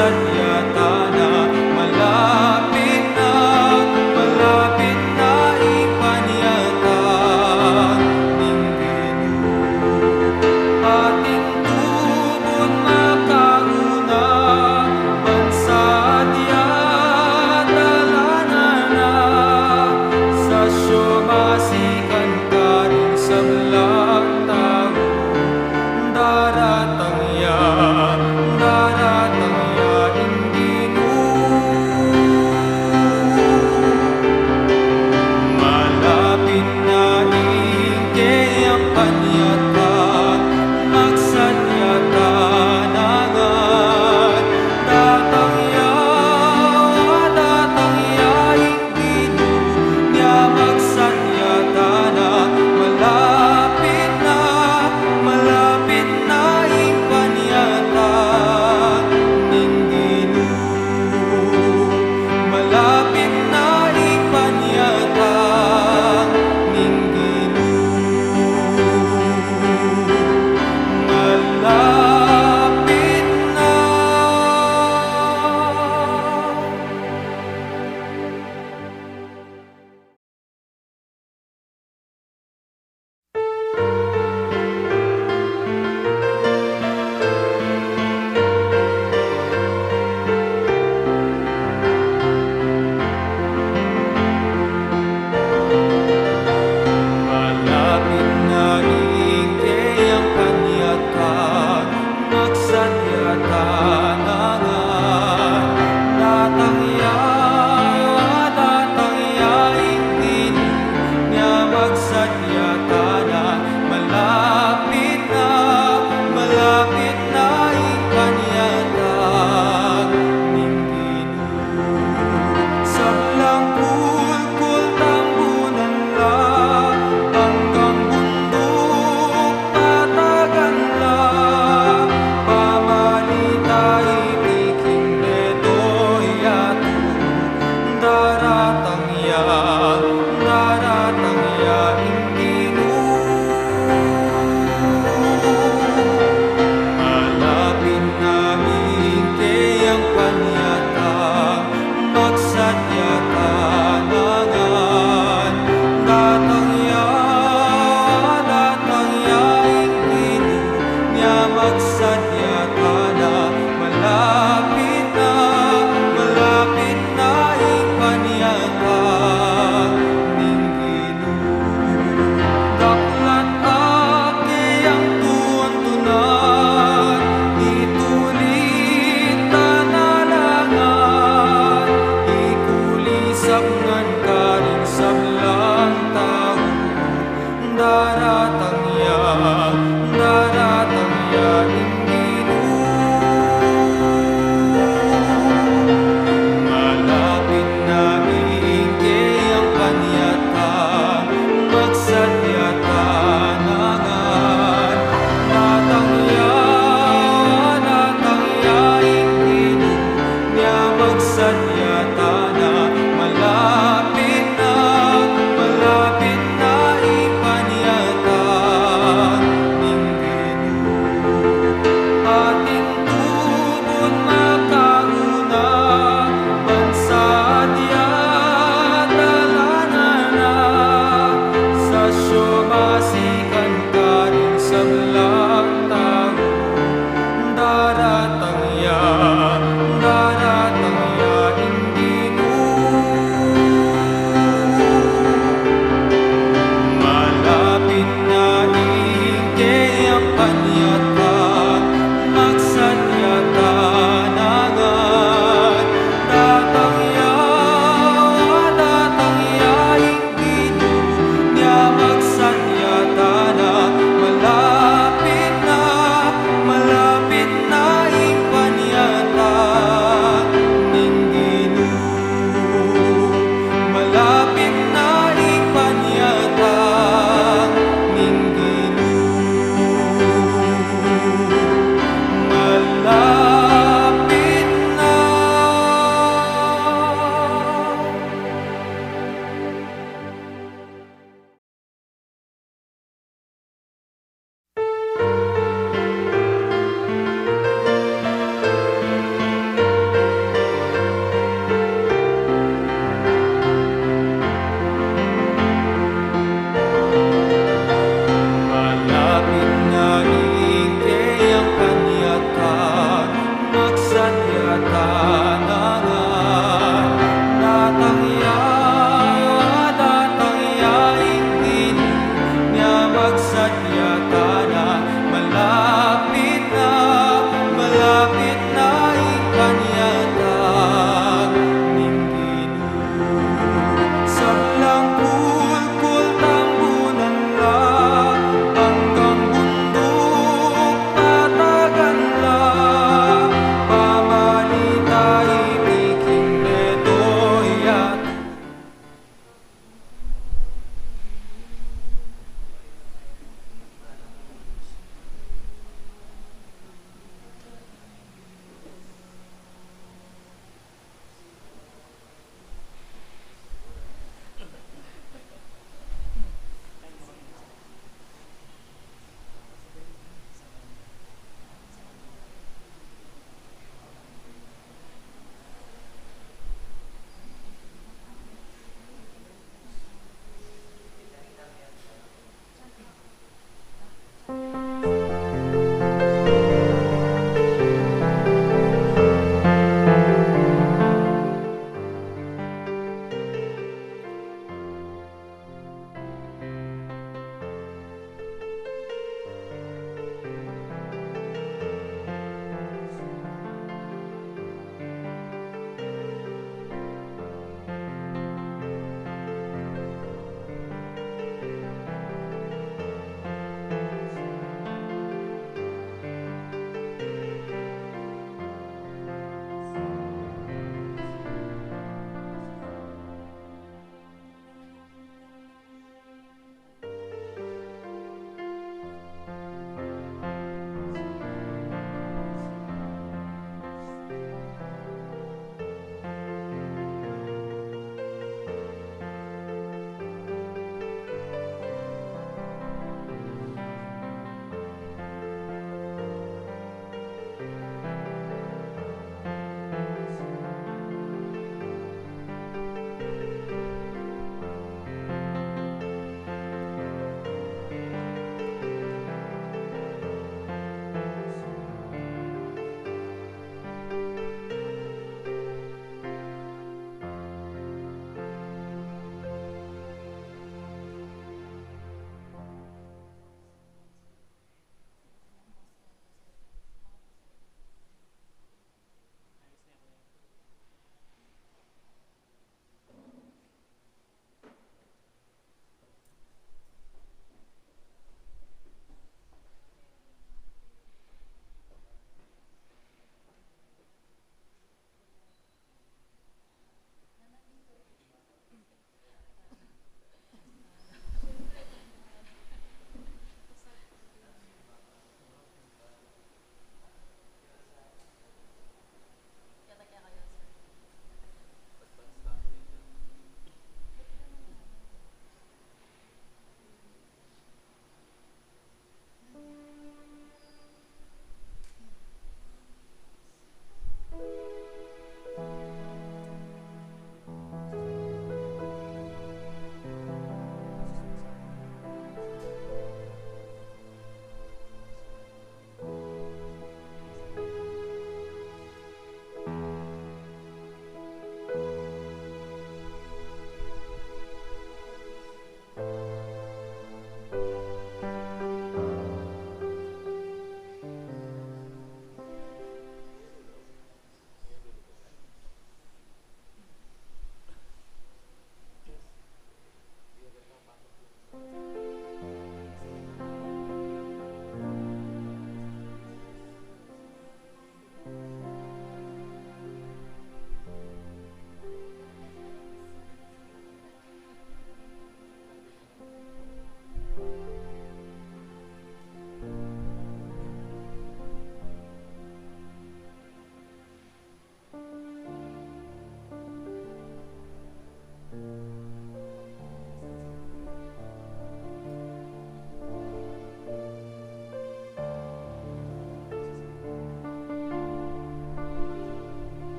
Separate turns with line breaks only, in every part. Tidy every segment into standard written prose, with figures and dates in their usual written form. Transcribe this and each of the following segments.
sadyata na malapit na ipanyatag ningginu ating tubod makauna bansadya talanana sa syomasikan ka rin sa belang tahu daratang ya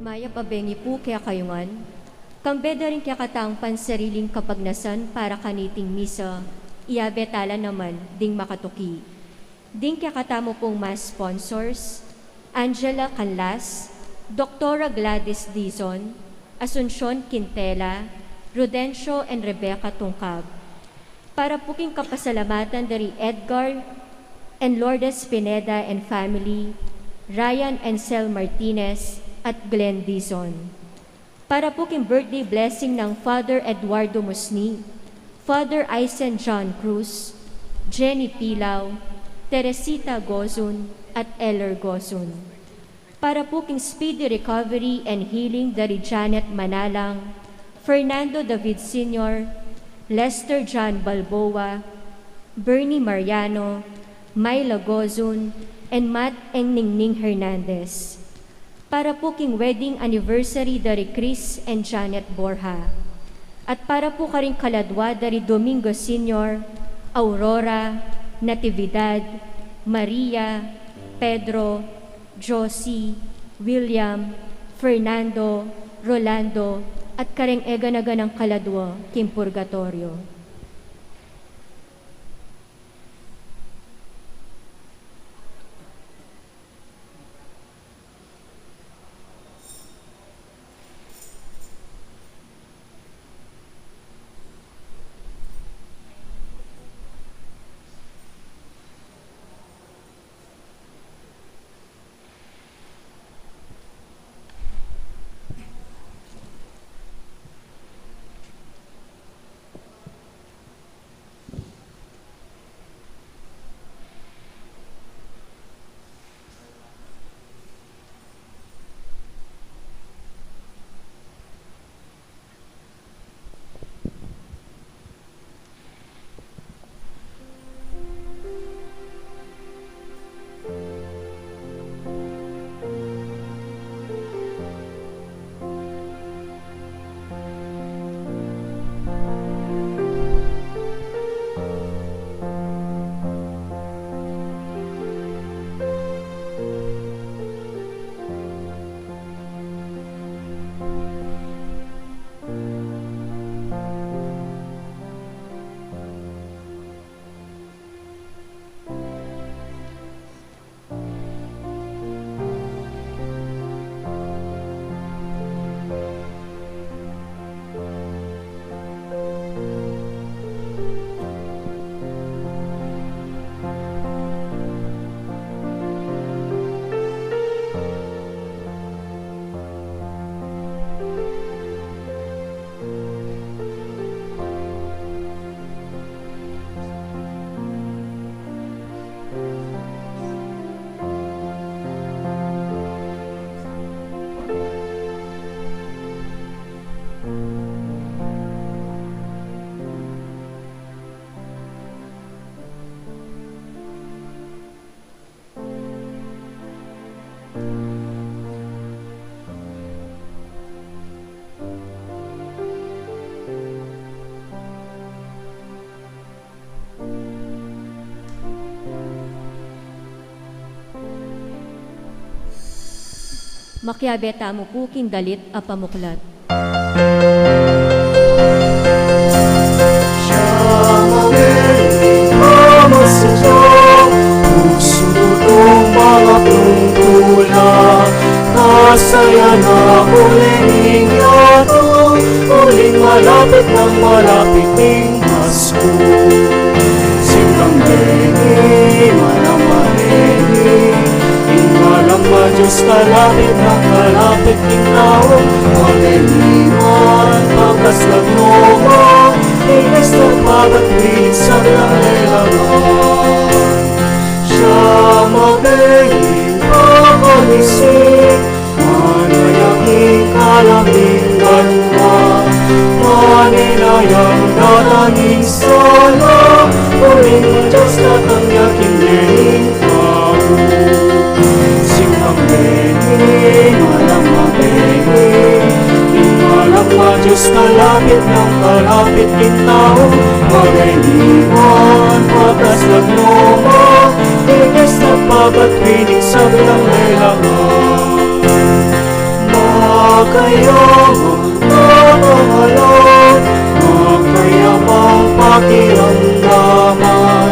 Maya pabengi po kaya kayungan, kambeda rin kaya katang pansariling kapagnasan para kaniting misa, iabetala naman ding makatuki. Ding kaya katamo pong mas sponsors, Angela Canlas, Doktora Gladys Dizon, Asuncion Quintela, Rudencio and Rebecca Tungkab. Para puking kapasalamatan dari Edgar and Lourdes Pineda and family, Ryan and Sel Martinez at Glenn Dizon. Para puking birthday blessing ng Father Eduardo Musni, Father Aisen John Cruz, Jenny Pilaw, Teresita Gozun at Eller Gozun. Para puking speedy recovery and healing dari Janet Manalang, Fernando David Sr., Lester John Balboa, Bernie Mariano, Myla Gozun, and Matt Ningning Hernandez. Para po king wedding anniversary dari Chris and Janet Borja. At para po karing kaladwa dari Domingo Sr., Aurora, Natividad, Maria, Pedro, Josie, William, Fernando, Rolando, at kareng eganaga ng kaladwa, Kim Purgatorio. Makiabeta mo puking dalit a pamuklat.
Masaya na huling yato, huling malapit ng malapit ng Pasko. Simbang beni, malamaleni, ingalang Diyos kalapit ng kalapit ng tao, maliliman, pagkaslag noma, inis na pagatwid sa langelaman. Siya mabengin, pakagising, manayangin kalaming banwa, maninayang dalangin sana, huling Diyos na tangyaking lening tao. Simbang beni, malamabeni, ingalang Diyos kalapit ng kalapit ng tao, magayliwan, pagkaslag noma, inis na pagatwinig sa langelaman. kayong mamahalon, makayamang pakiramdaman.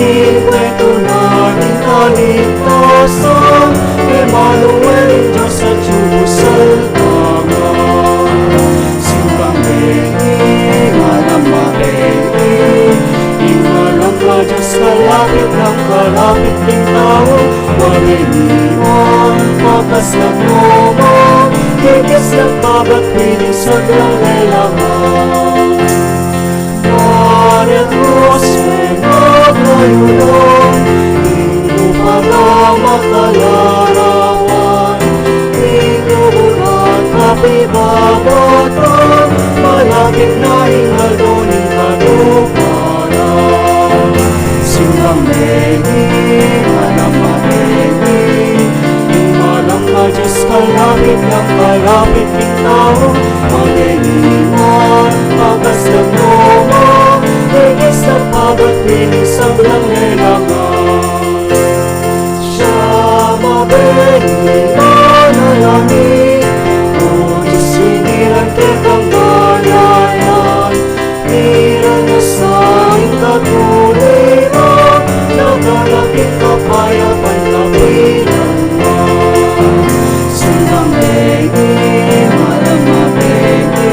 Ikwento natin kaligtasan, Emmanuel, Diyos sa Jerusalem. Simbang Beni, Manang Mabeni, Ingalang ka Diyos, kalapit ng kalapit ng tao. Mariniwan, makas ng luma, higis ng pabatwiling sa kailangan. Maria Cruz, nagkayulong, hindi pa lang makalarawan. Ituhunan kapibagatan, malapit na hingal doon kaduparan. Simbang Beni, Manang Mabeni, Ingalang ka Diyos, kalapit ng kalapit ng tao. Maliniwan, magas ng luma, higis ng pabatwiling sa kailangan. Siya mabeni, manalangin, o Diyos, hiniran kitang galayan. Hiran na sa iyong katuliran, nagalapit kapayapan kapilangan. Simbang Beni, Manang Mabeni,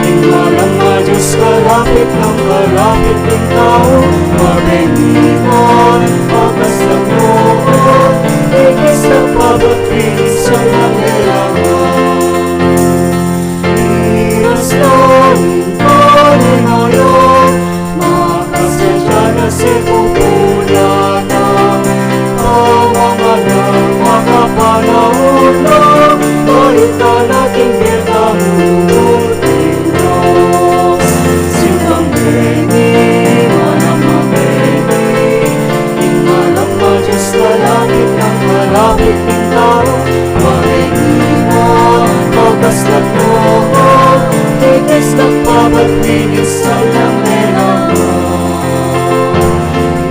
Ingalang ka Diyos, kalapit ng kalapit ng tao. Mariniwan, magas ng luma, higis ng pabatwiling sa kailangan. Iras namin palingayon, makasadya na si Pupulanan. Tawangan ng mga panahon na, kahita nating pinahuhuting Diyos. Simbang Beni, Manang Mabeni, Ingalang ka Diyos, kalapit ng kalapit ng tao. Mariniwan, magas ng luma, higis ng pabatwiling sa kailangan.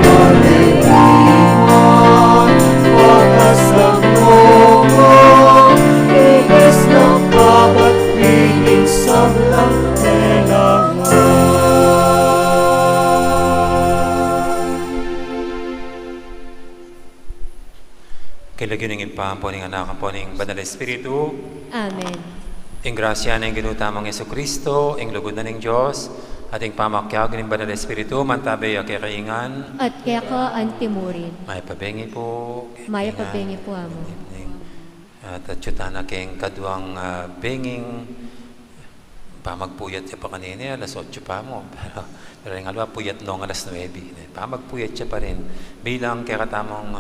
Mariniwan, magas ng luma, higis ng pabatwiling sa kailangan.
Kilagyan ng impampo ng anak po ng Banal Espiritu,
Amen.
ing grasya ng ginutamang Yesu Kristo, ing lugod na ng Diyos, at ing pamakyag ng Banal Espiritu, mantabay a kakaingan,
At kaya ka antimurin,
may pabengi po,
maya pabengi po amo.
At atyutan na keng kaduang benging, pamagpuyat siya pa kanina, alas 8 pa mo. Pero yung alwa, puyat nung alas 9. Pamagpuyat siya pa rin. Bilang kaya katamang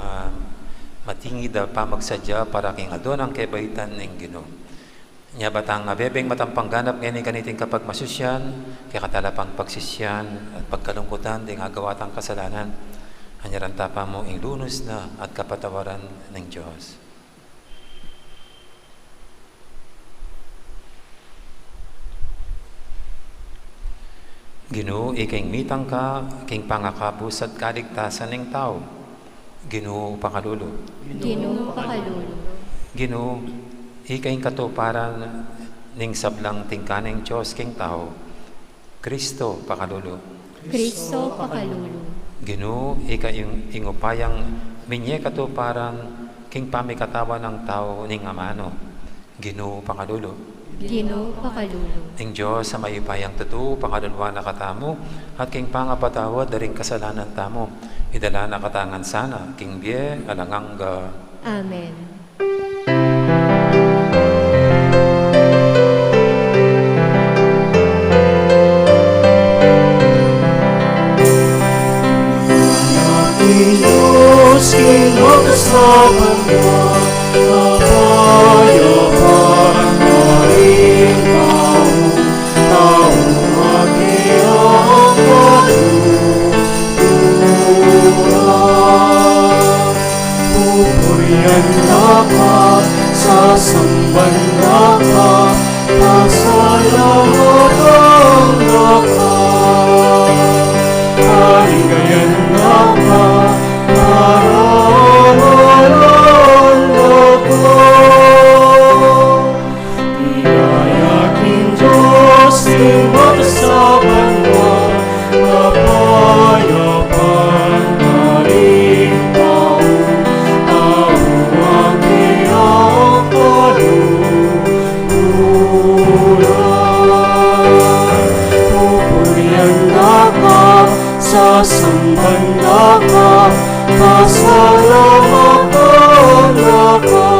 matingid pamagsadya para king adon ang kebaitan ng Ginoo. Nya batang bebeng matampang ganap ngayon kaniting kapag masusyan, kaya katalapang pagsisyan at pagkalungkutan ding agawatang kasalanan. Hanyaran tapa mo ing lunos na at kapatawaran ng Diyos. Ginoo, iking mitang ka, king pangakabus at kaligtasan ng tao. Ginoo, pakalulo.
Ginoo pakalulo.
Ginoo, ikaing katuparan ning sablang tingkaneng Diyos king tao. Kristo, pakalulo.
Kristo pakalulo.
Ginoo, ikaing ingupayang minye katuparan king pamikatawa ng tao ning amano. Ginoo, pakalulo.
Ginoo pakalulo.
Ing Diyos sa mayupayang totoo, pakalulwa na katamo, at king pangapatawad daring kasalanan tamo. Idala na katangan sana, king biye, alangangga.
Amen.
Diyos, kinakasaban mo, kapayapan na rin taong magiyang magtuturan. Pupurihan na ka, sasamban na ka, pasalamat na ka. Paligayan na ka, parawalan Sasambanda ka, pasalamatan ka,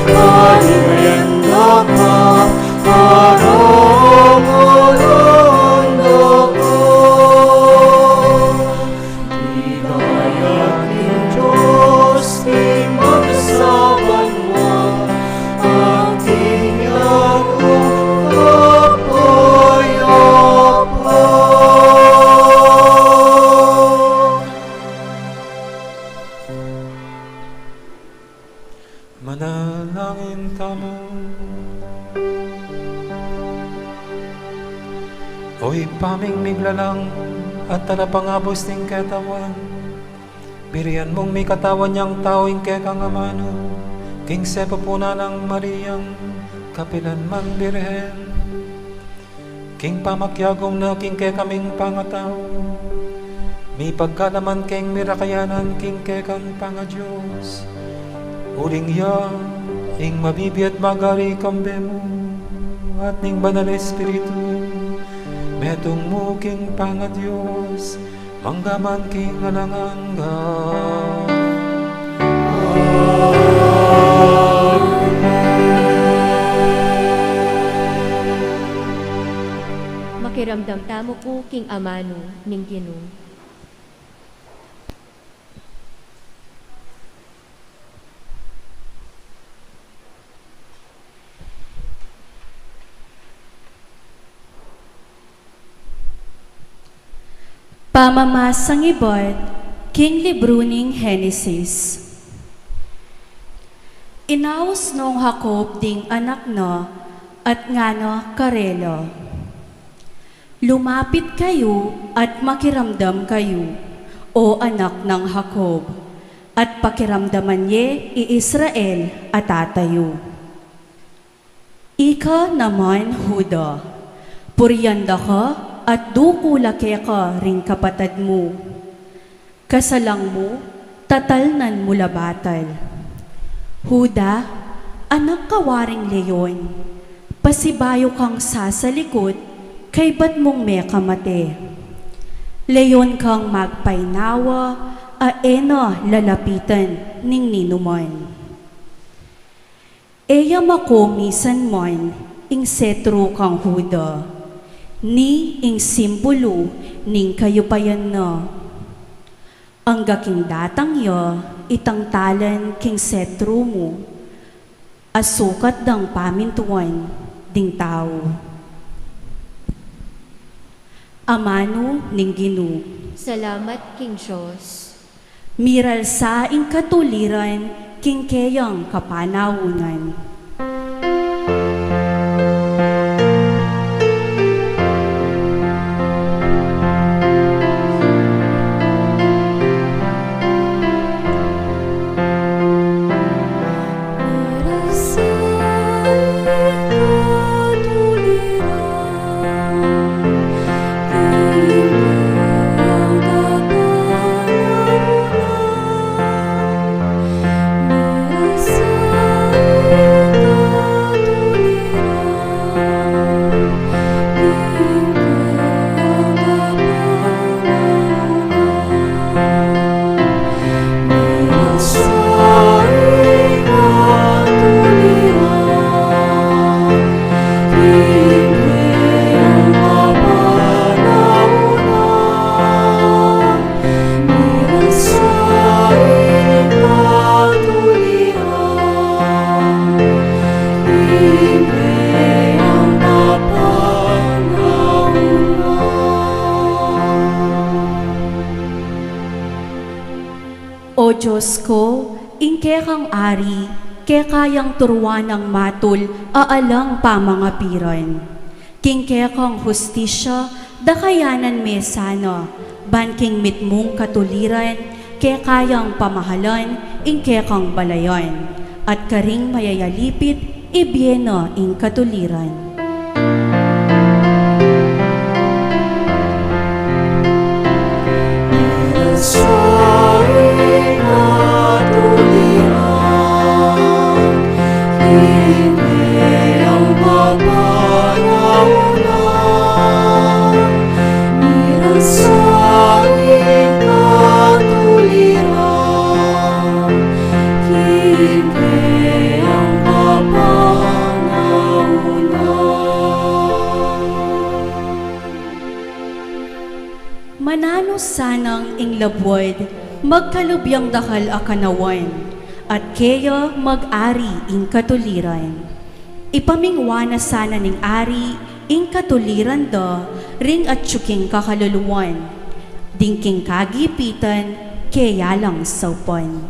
palimenda ka, paramulanda ka. Ligayahin Diyos, di magsaban mo, ating yakong kapayapaan.
Manalangin tamo. Oy paming miglalang at talapangabos ning katawan. Birian mong may katawan niyang taoing kekang amano. King sepa puna ng Mariyang kapilan man birhen. King pamakyagong na king kekaming pangataw. May pagkalaman king mirakayanan king kekang pangadyos. Uling ya, ing mabibiat magari kambemo, at ning banal espiritu, metong mo king pangadyos, manggaman king alanganga.
Makiramdam tamo po king amano ning Ginoo.
Pamamasang ibot, King Libro ning Henesis. Inaos noong Jacob ding anak no, at ngano karelo. Lumapit kayo at makiramdam kayo, o anak ng Jacob, at pakiramdaman ye i-Israel at tatayo. Ika naman Huda, puryanda ka at dukulake ka ring kapatid mo. Kasalang mo, tatalnan mo labatal. Huda, anak kawaring leyon, pasibayo kang sasalikod, kay ba't mong may kamate. Leyon kang magpainawa, aena lalapitan ning ninuman. Eya makomisan mon, ing setro kang Huda, ni ing simbolo ning kayupayan na. Ang gaking datang ya, itang talan king setro mo, asukat dang pamintuan ding tao. Amano ning Ginoo,
Salamat king Diyos.
miral sa ing katuliran king kayang kapanawunan. O Diyos ko, ingke kang ari, ke kayang turuan ng matul, aalang pamangapiran. Kingke kang hustisya, dakayanan mesana, banking mitmong katuliran, ke kayang pamahalan, ingke kang balayan, at karing mayayalipit, ibyena ing katuliran.
Miras
Manano sanang ing labwad, magkalubyang dakal a kanawan, at kaya mag-ari ing katuliran. Ipamingwana sana ning ari ing katuliran da, ring at tsuking kakaluluwan. Dingking kagipitan, kaya lang saupan.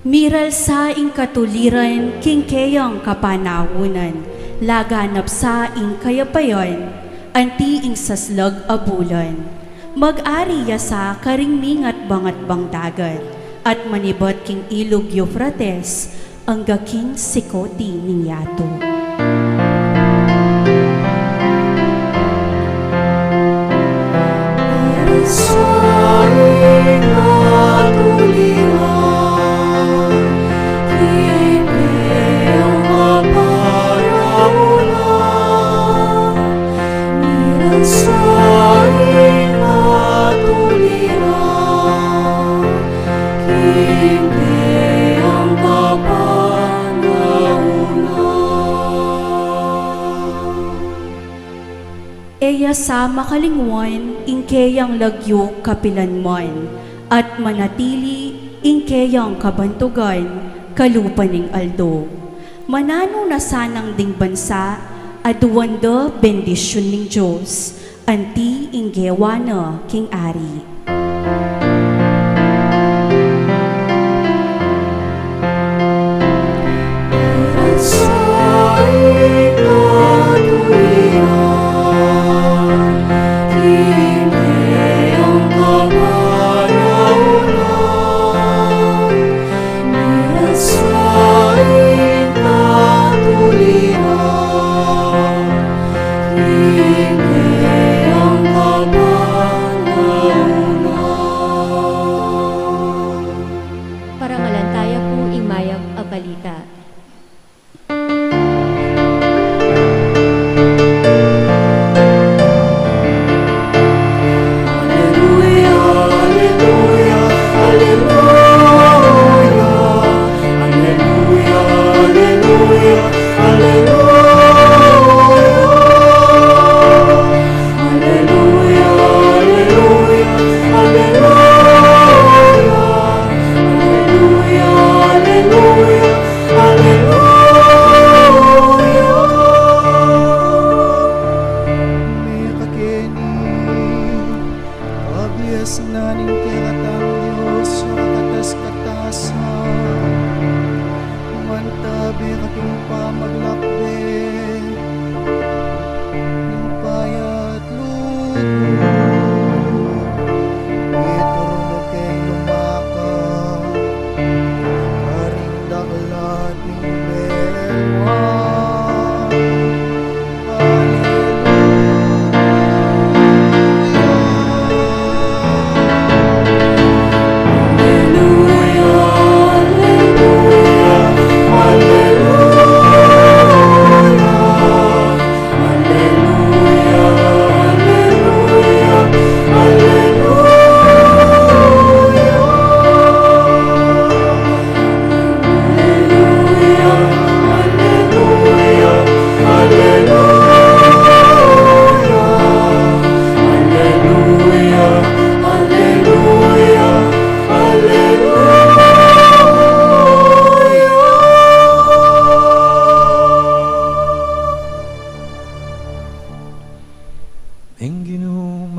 Miral sa ing katuliran, king kayang kapanawunan, laganap sa ing kayapayan, anti ing saslag abulan. Mag-ari ya sa karingmingat bangat bang dagat, at manibot king ilog Euphrates, ang gaking sikoti ning yato. Eya sa makalingwan, ingkeyang lagyo kapilanman, at manatili ingkeyang kabantugan, kalupaning aldo. Manano na sanang ding bansa, aduwanda bendisyon ning Diyos, anti inggewana king ari.
Parangalantaya po ing mayag a balita.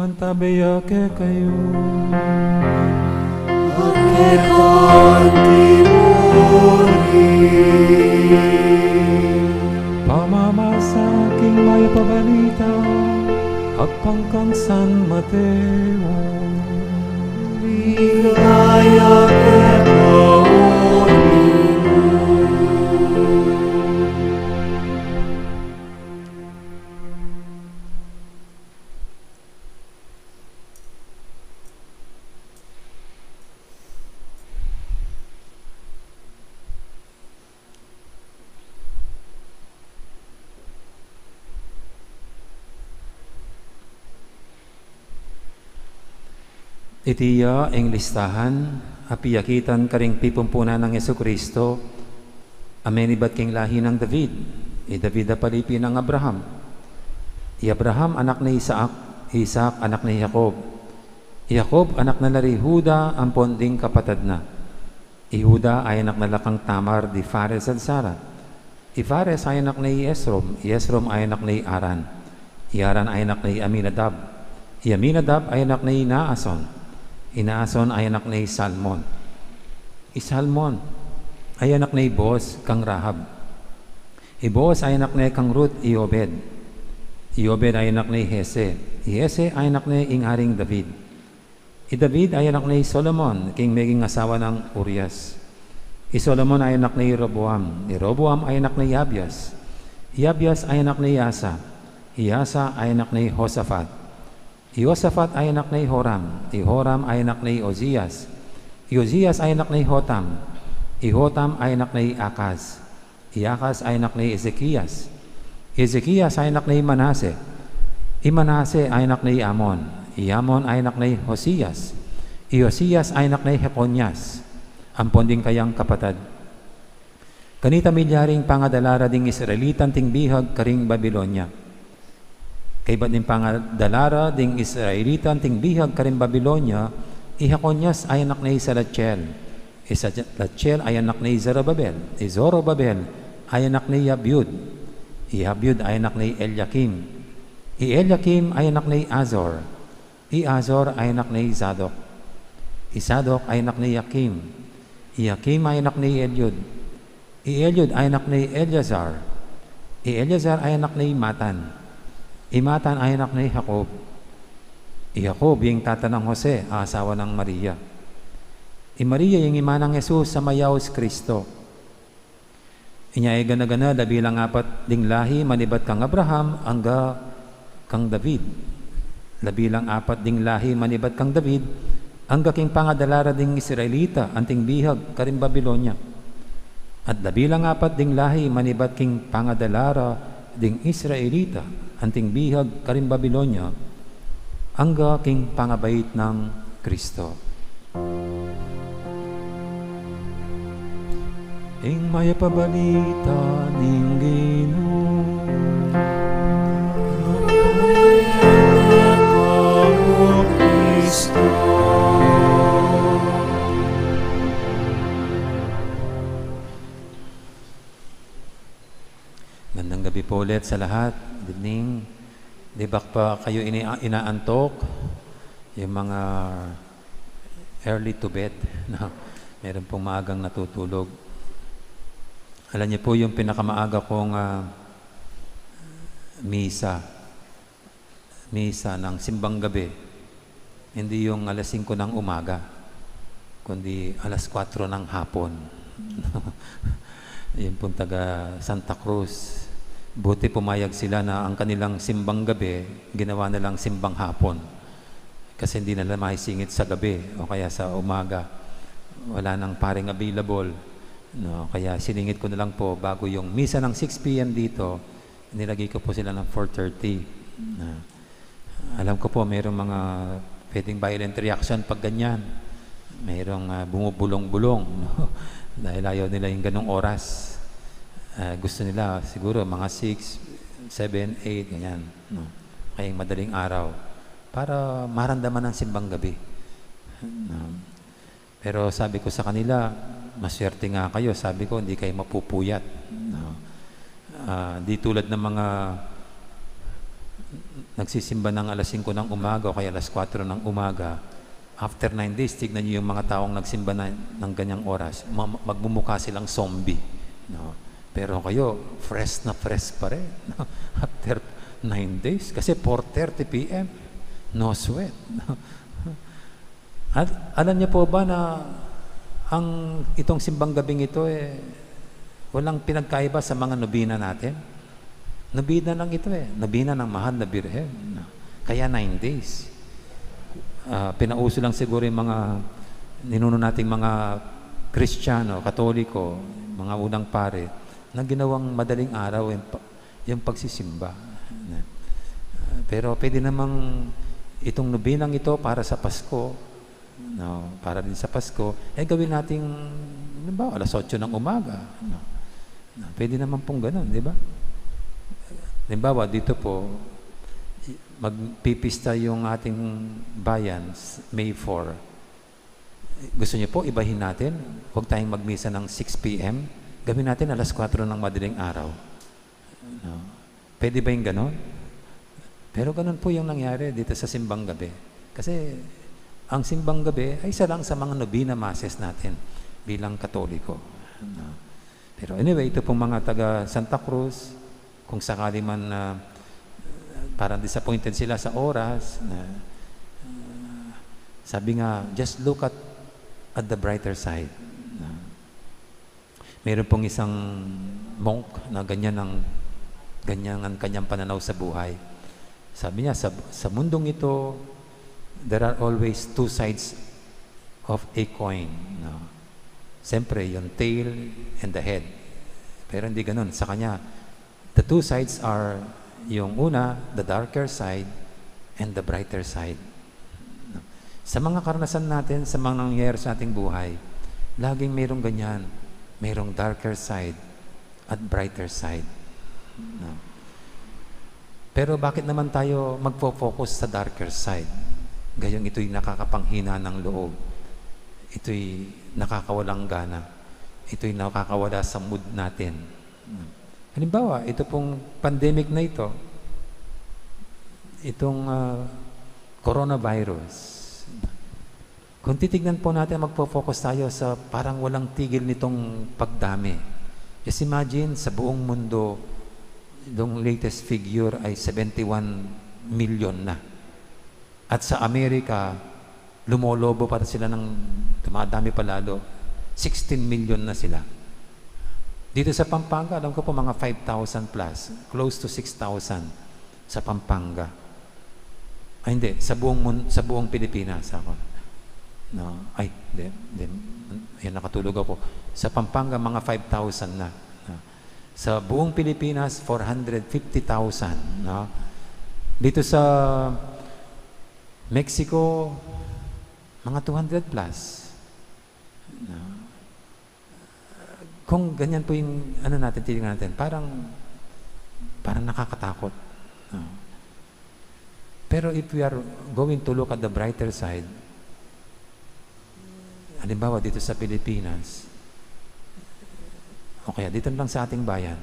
Mantabeyake kayo pamamasaking may pabalita at pangkang San Mateo. Ligaya Itiya ing listahan, apiyakitan karing pipumpunan ng Jesucristo, amenibat king lahi ng David, David palipi ng Abraham. Abraham anak ni Isaac, Isaac anak ni Jacob, Jacob anak na lari Huda, ang ponding kapatad na. Huda ay anak na lakang Tamar di Fares at Sara. Fares ay anak ni Esrom, Esrom ay anak ni Aran, Aran ay anak ni Aminadab, Aminadab ay anak ni Naason, Inaason ay anak ni Salmon, Salmon ay anak ni Boaz kang Rahab, Boaz ay anak ni kang Ruth, Obed, Obed ay anak ni Hese, Hese ay anak ni Ingaring David, David ay anak ni Solomon, king maging asawa ng Urias. Solomon ay anak ni Roboam, Roboam ay anak ni Abias, Abias ay anak ni Asa, Asa ay anak ni Josaphat, Josaphat ay anak ni Horam, Horam ay anak ni Ozias, Ozias ay anak ni Hotam, Hotam ay anak ni Akaz, Akaz ay anak ni Ezekias, Ezekias ay anak ni Manase, Manase ay anak ni Amon, Amon ay anak ni Hosias, Hosias ay anak ni Heponias, ang ponding kayang kapatad. Kanita milyaring pangadalara ding Israelitan ting bihag karing Babilonya. Kay ba't din pangadalara ding Israelitan ting bihag karing Babilonya, Hekonias ay anak ni Salatiel, Salatiel ay anak ni Zorobabel, Zorobabel ay anak ni Abiud, Abiud ay anak ni Eliakim, Eliakim ay anak ni Azor, Azor ay anak ni Zadok, Zadok ay anak ni Yakim, Yakim ay anak ni Eliud, Eliud ay anak ni Eleazar, Eleazar ay anak ni Matan, Matan ay anak ni Jacob, Jacob yung tata ng Jose, asawa ng Maria, Maria yung ima ng Jesus sa mayaos Kristo. Inya ay gana-gana bilang apat ding lahi manibat kang Abraham angga kang David, labilang apat ding lahi manibat kang David ang gaking pangadalara ding Israelita anting bihag karing Babilonya. At labilang apat ding lahi manibat king pangadalara ding Israelita anting bihag karing Babilonya ang gaking pangabait ng Kristo. Ing maya pabalita ning Ginoo, Gandang gabi po ulit sa lahat. Good evening. Di ba pa kayo inaantok? Yung mga early to bed. No? Meron pong maagang natutulog. Alam niyo po yung pinakamaaga kong misa ng simbang gabi. Hindi yung alas 5 ng umaga, kundi alas 4 ng hapon. Yun pong taga Santa Cruz. Buti pumayag sila na ang kanilang simbang gabi, ginawa na lang simbang hapon. Kasi hindi na maisingit sa gabi o kaya sa umaga. Wala nang paring available. No, kaya siningit ko na lang po bago yung misa ng 6 p.m. dito, nilagay ko po sila ng 4:30. Alam ko po mayroong mga pwedeng violent reaction pag ganyan. Mayroong bumubulong-bulong. No? Dahil ayaw nila yung ganong oras. Gusto nila siguro mga 6, 7, 8, ganyan. No? Kayang madaling araw. Para maramdaman ng simbang gabi. No? Pero sabi ko sa kanila, maswerte nga kayo. Sabi ko, hindi kayo mapupuyat. No? Di tulad ng mga nagsisimba ng alas 5 ng umaga o kaya alas 4 ng umaga. After 9 days, tignan niyo yung mga taong nagsimba ng ganyang oras. Magmumukha silang zombie. No? Pero kayo, fresh na fresh pa rin. No? After 9 days. Kasi 4:30 p.m. No sweat. No? At alam niyo po ba na itong simbang gabing ito walang pinagkaiba sa mga nobina natin? Nobina lang ito Nobina ng mahal na birhen. No? Kaya 9 days. Pinauso lang siguro yung mga ninuno nating mga Kristiyano, Katoliko, mga unang pare, na ginawang madaling araw yung pagsisimba. Pero pwede namang itong nobinang ito para sa Pasko, No, para din sa Pasko, gawin nating, halimbawa, alas 8 ng umaga. No, no, pwede naman pong ganun, di ba? Halimbawa, dito po, magpipista yung ating bayan, May 4. Gusto niyo po, ibahin natin? Huwag tayong magmisa ng 6 p.m. Gawin natin alas 4 ng madaling araw. No. Pwede ba yung ganun? Pero ganun po yung nangyari dito sa simbang gabi. Kasi ang simbang gabi ay isa lang sa mga nobina masses natin bilang Katoliko. No. Pero anyway, ito pong mga taga Santa Cruz, kung sakali man parang disappointed sila sa oras, sabi nga, just look at the brighter side. Meron pong isang monk na ganyan ang kanyang pananaw sa buhay. Sabi niya, sa mundong ito, there are always two sides of a coin. No? Siyempre, yung tail and the head. Pero hindi ganun. Sa kanya, the two sides are yung una, the darker side, and the brighter side. No? Sa mga karanasan natin, sa mga nangyayari sa ating buhay, laging mayroong ganyan. Mayroong darker side at brighter side. No? Pero bakit naman tayo magfo-focus sa darker side? Gayong ito'y nakakapanghina ng loob. Ito'y nakakawalang gana. Ito'y nakakawala sa mood natin. Halimbawa, ito pong pandemic na ito, itong coronavirus. Kung titignan po natin, magpo-focus tayo sa parang walang tigil nitong pagdami. Just imagine, sa buong mundo, yung latest figure ay 71 million na. At sa Amerika, lumolobo pa sila ng dumadami pa lalo. 16 million na sila. Dito sa Pampanga, alam ko po mga 5,000 plus, close to 6,000 sa Pampanga. Ay hindi, sa buong Pilipinas ako. No, ay, hindi, yan nakatulog ako. Sa Pampanga, mga 5,000 na. Sa buong Pilipinas, 450,000. No? Dito sa Mexico, mga 200 plus. No? Kung ganyan po yung natin, titingnan natin, parang nakakatakot. No? Pero if we are going to look at the brighter side, halimbawa dito sa Pilipinas, o kaya dito lang sa ating bayan,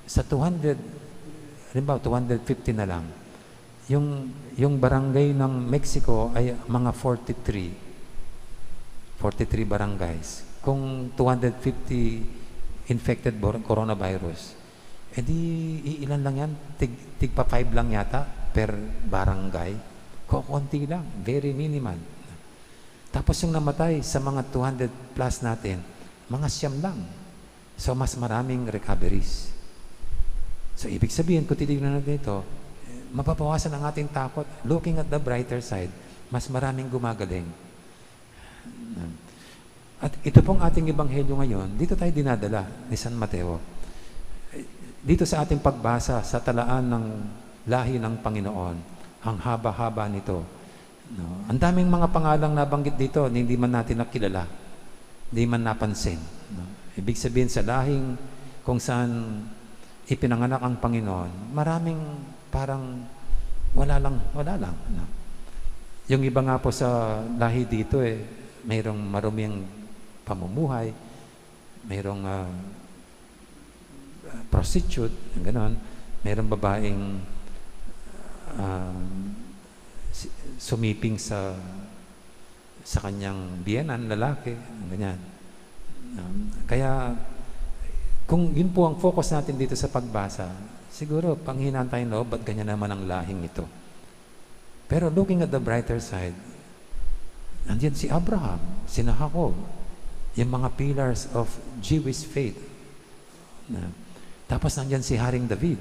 sa 200, halimbawa 250 na lang, yung barangay ng Mexico ay mga 43 barangays. Kung 250 infected coronavirus, edi ilan lang yan? Tigpa 5 lang yata per barangay. Konti lang, very minimal. Tapos yung namatay sa mga 200 plus natin, mga 9 lang. So, mas maraming recoveries. So, ibig sabihin, kung titignan natin ito, mapapawasan ang ating takot. Looking at the brighter side, mas maraming gumagaling. At ito pong ating ebanghelyo ngayon, dito tayo dinadala ni San Mateo. Dito sa ating pagbasa sa talaan ng lahi ng Panginoon, ang haba-haba nito. No? Ang daming mga pangalang nabanggit dito, hindi man natin nakilala, hindi man napansin. No? Ibig sabihin sa lahing kung saan ipinanganak ang Panginoon, maraming parang wala lang. No? Yung iba nga po sa lahi dito, mayroong maruming pamumuhay, mayroong prostitute, gano'n. Mayroong babaeng sumiping sa kanyang biyenan, lalaki, ganyan. Kaya, kung yun po ang focus natin dito sa pagbasa, siguro, panghinaan tayong loob, ba't ganyan naman ang lahing ito? Pero looking at the brighter side, nandiyan si Abraham, si Jacob, yung mga pillars of Jewish faith. Tapos nandiyan si Haring David.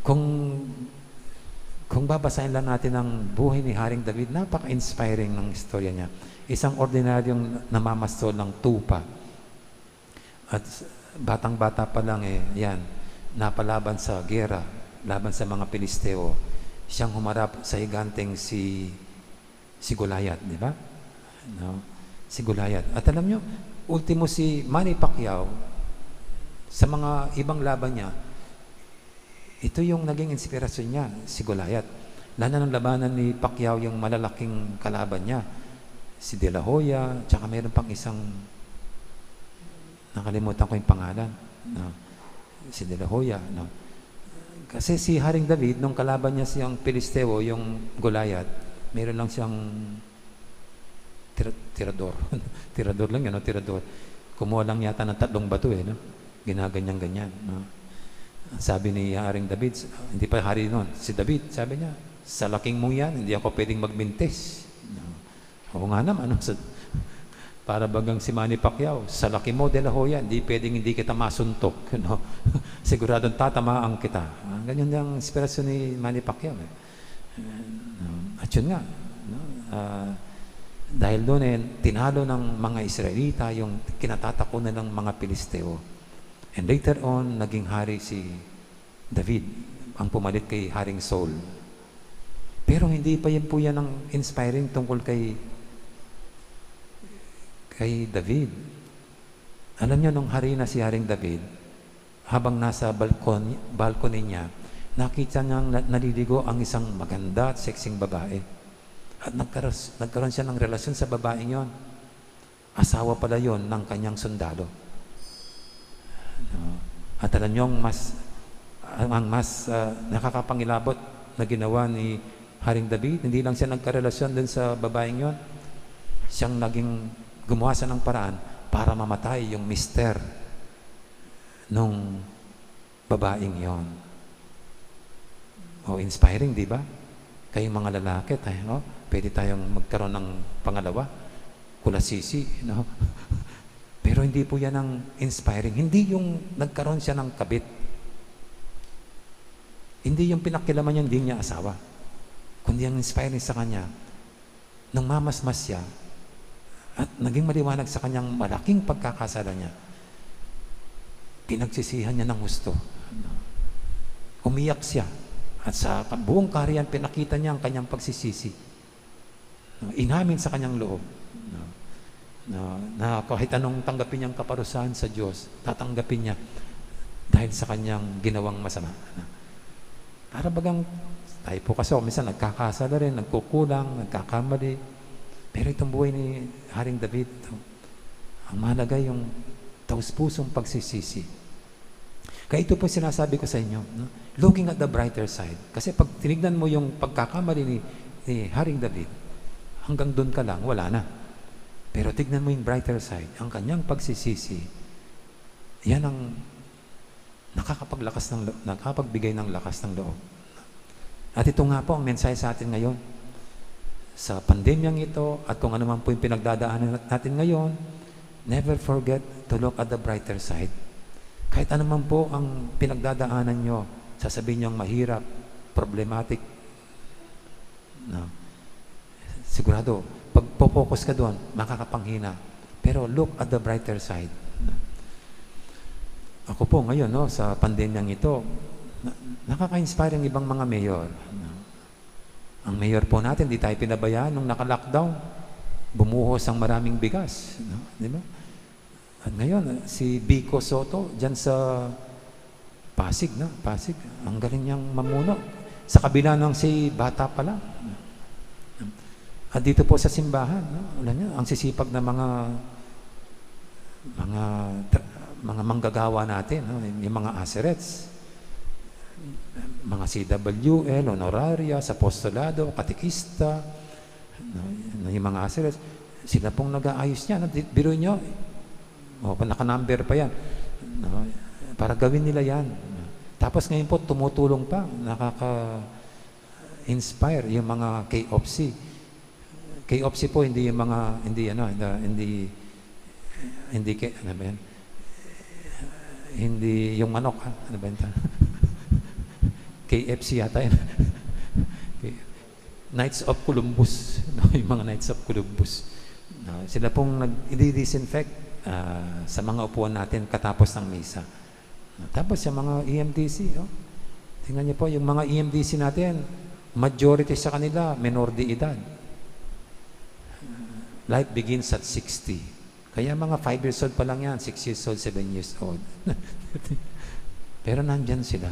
Kung babasahin lang natin ang buhay ni Haring David, napaka-inspiring ng istorya niya. Isang ordinaryong namamastol ng tupa. At batang-bata pa lang napalaban sa gera, laban sa mga Pilisteo. siyang humarap sa higanteng si Goliath, di ba? No? Si Goliath. At alam nyo, ultimo si Manny Pacquiao, sa mga ibang laban niya, ito yung naging inspirasyon niya, si Goliath. Lalo ng labanan ni Pacquiao yung malalaking kalaban niya, si De La Hoya, tsaka mayroon pang isang, nakalimutan ko yung pangalan, no? Si De La Hoya. No? Kasi si Haring David, nung kalaban niya siyang Pilisteo, yung Goliath, mayroon lang siyang tirador. Tirador lang yan, no? Tirador. Kumuha lang yata ng 3 bato, no? Ginaganyan-ganyan. No? Sabi ni Haring David, hindi pa hari noon, si David, sabi niya, sa laking mo yan, hindi ako pwedeng magmintis. No? Oo nga naman, ano? Para bagang si Manny Pacquiao, sa laki mo, De La Hoya, hindi pwedeng hindi kita masuntok. No? Siguradong tatamaan kita. Ganyan yung inspirasyon ni Manny Pacquiao. At yun nga, no? Dahil doon tinalo ng mga Israelita yung kinatatakunan ng mga Pilisteo. And later on, naging hari si David, ang pumalit kay Haring Saul. Pero hindi pa yan po yan ang inspiring tungkol kay David. Alam niyo, nung hari na si Haring David, habang nasa balcony niya, nakita niyang naliligo ang isang maganda at sexing babae. At nagkaroon siya ng relasyon sa babaeng yon. Asawa pala yon ng kanyang sundalo. At alam niyo, ang mas nakakapangilabot na ginawa ni Haring David, hindi lang siya nagkarelasyon din sa babaeng yon, siyang gumawa siya ng paraan para mamatay yung mister nung babaeng yon. Inspiring, di ba? Kayong mga lalaki, pwede tayong magkaroon ng pangalawa, kulasisi, no? Pero hindi po yan ang inspiring. Hindi yung nagkaroon siya ng kabit. Hindi yung pinakilaman niya, hindi niya asawa. Kundi ang inspiring sa kanya, nang mamasmas siya, at naging maliwanag sa kanyang malaking pagkakasala niya, pinagsisihan niya ng husto. Umiyak siya. At sa buong kaharian, pinakita niya ang kanyang pagsisisi. Inamin sa kanyang loob. Na kahit anong tanggapin niyang kaparusahan sa Diyos, tatanggapin niya dahil sa kanyang ginawang masama. Para bagang tayo po kasi minsan nagkakasala rin, nagkukulang, nagkakamali. Pero itong buhay ni Haring David, ang mahalaga yung taus-pusong pagsisisi. Kaya ito po sinasabi ko sa inyo, no? Looking at the brighter side. Kasi pag tinignan mo yung pagkakamali ni Haring David, hanggang doon ka lang, wala na. Pero tignan mo yung brighter side, ang kanyang pagsisisi, yan ang nakakapagbigay ng lakas ng loob. At ito nga po ang mensahe sa atin ngayon. Sa pandemyang ito, at kung ano man po yung pinagdadaanan natin ngayon, never forget to look at the brighter side. Kahit ano man po ang pinagdadaanan nyo, sasabihin nyo ang mahirap, problematic, no? Sigurado, pag focus ka doon, makakapanghina. Pero look at the brighter side. Ako po ngayon, no, sa pandemyang ito, nakaka-inspire ang ibang mga mayor. No? Ang mayor po natin, di tayo pinabayaan nung naka-lockdown. Bumuhos ang maraming bigas. No? Di ba? At ngayon, si Vico Soto, dyan sa Pasig, no? Pasig, ang galing niyang mamuno. Sa kabila ng si bata pa lang. At dito po sa simbahan, no? Alam niyo, ang sisipag na mga manggagawa natin, no? Yung mga aserets, mga CWL, honorarias, apostolado, katekista, no? Yung mga aserets, sila pong nag-aayos niya. No? Biro nyo, naka-number pa yan. No? Para gawin nila yan. Tapos ngayon po, tumutulong pa. Nakaka-inspire yung mga KOPC. KOPC po, hindi yung mga, ano ba yan? Hindi yung manok, ha? Ano ba yan? KFC yata yan. Knights of Columbus. No? Yung mga Knights of Columbus. No? Sila pong nag-disinfect sa mga upuan natin katapos ng misa. Tapos yung mga EMDC, tingnan niyo po, yung mga EMDC natin, majority sa kanila, menor de edad. Life begins at 60. Kaya mga 5 years old pa lang yan, 6 years old, 7 years old. Pero nandyan sila.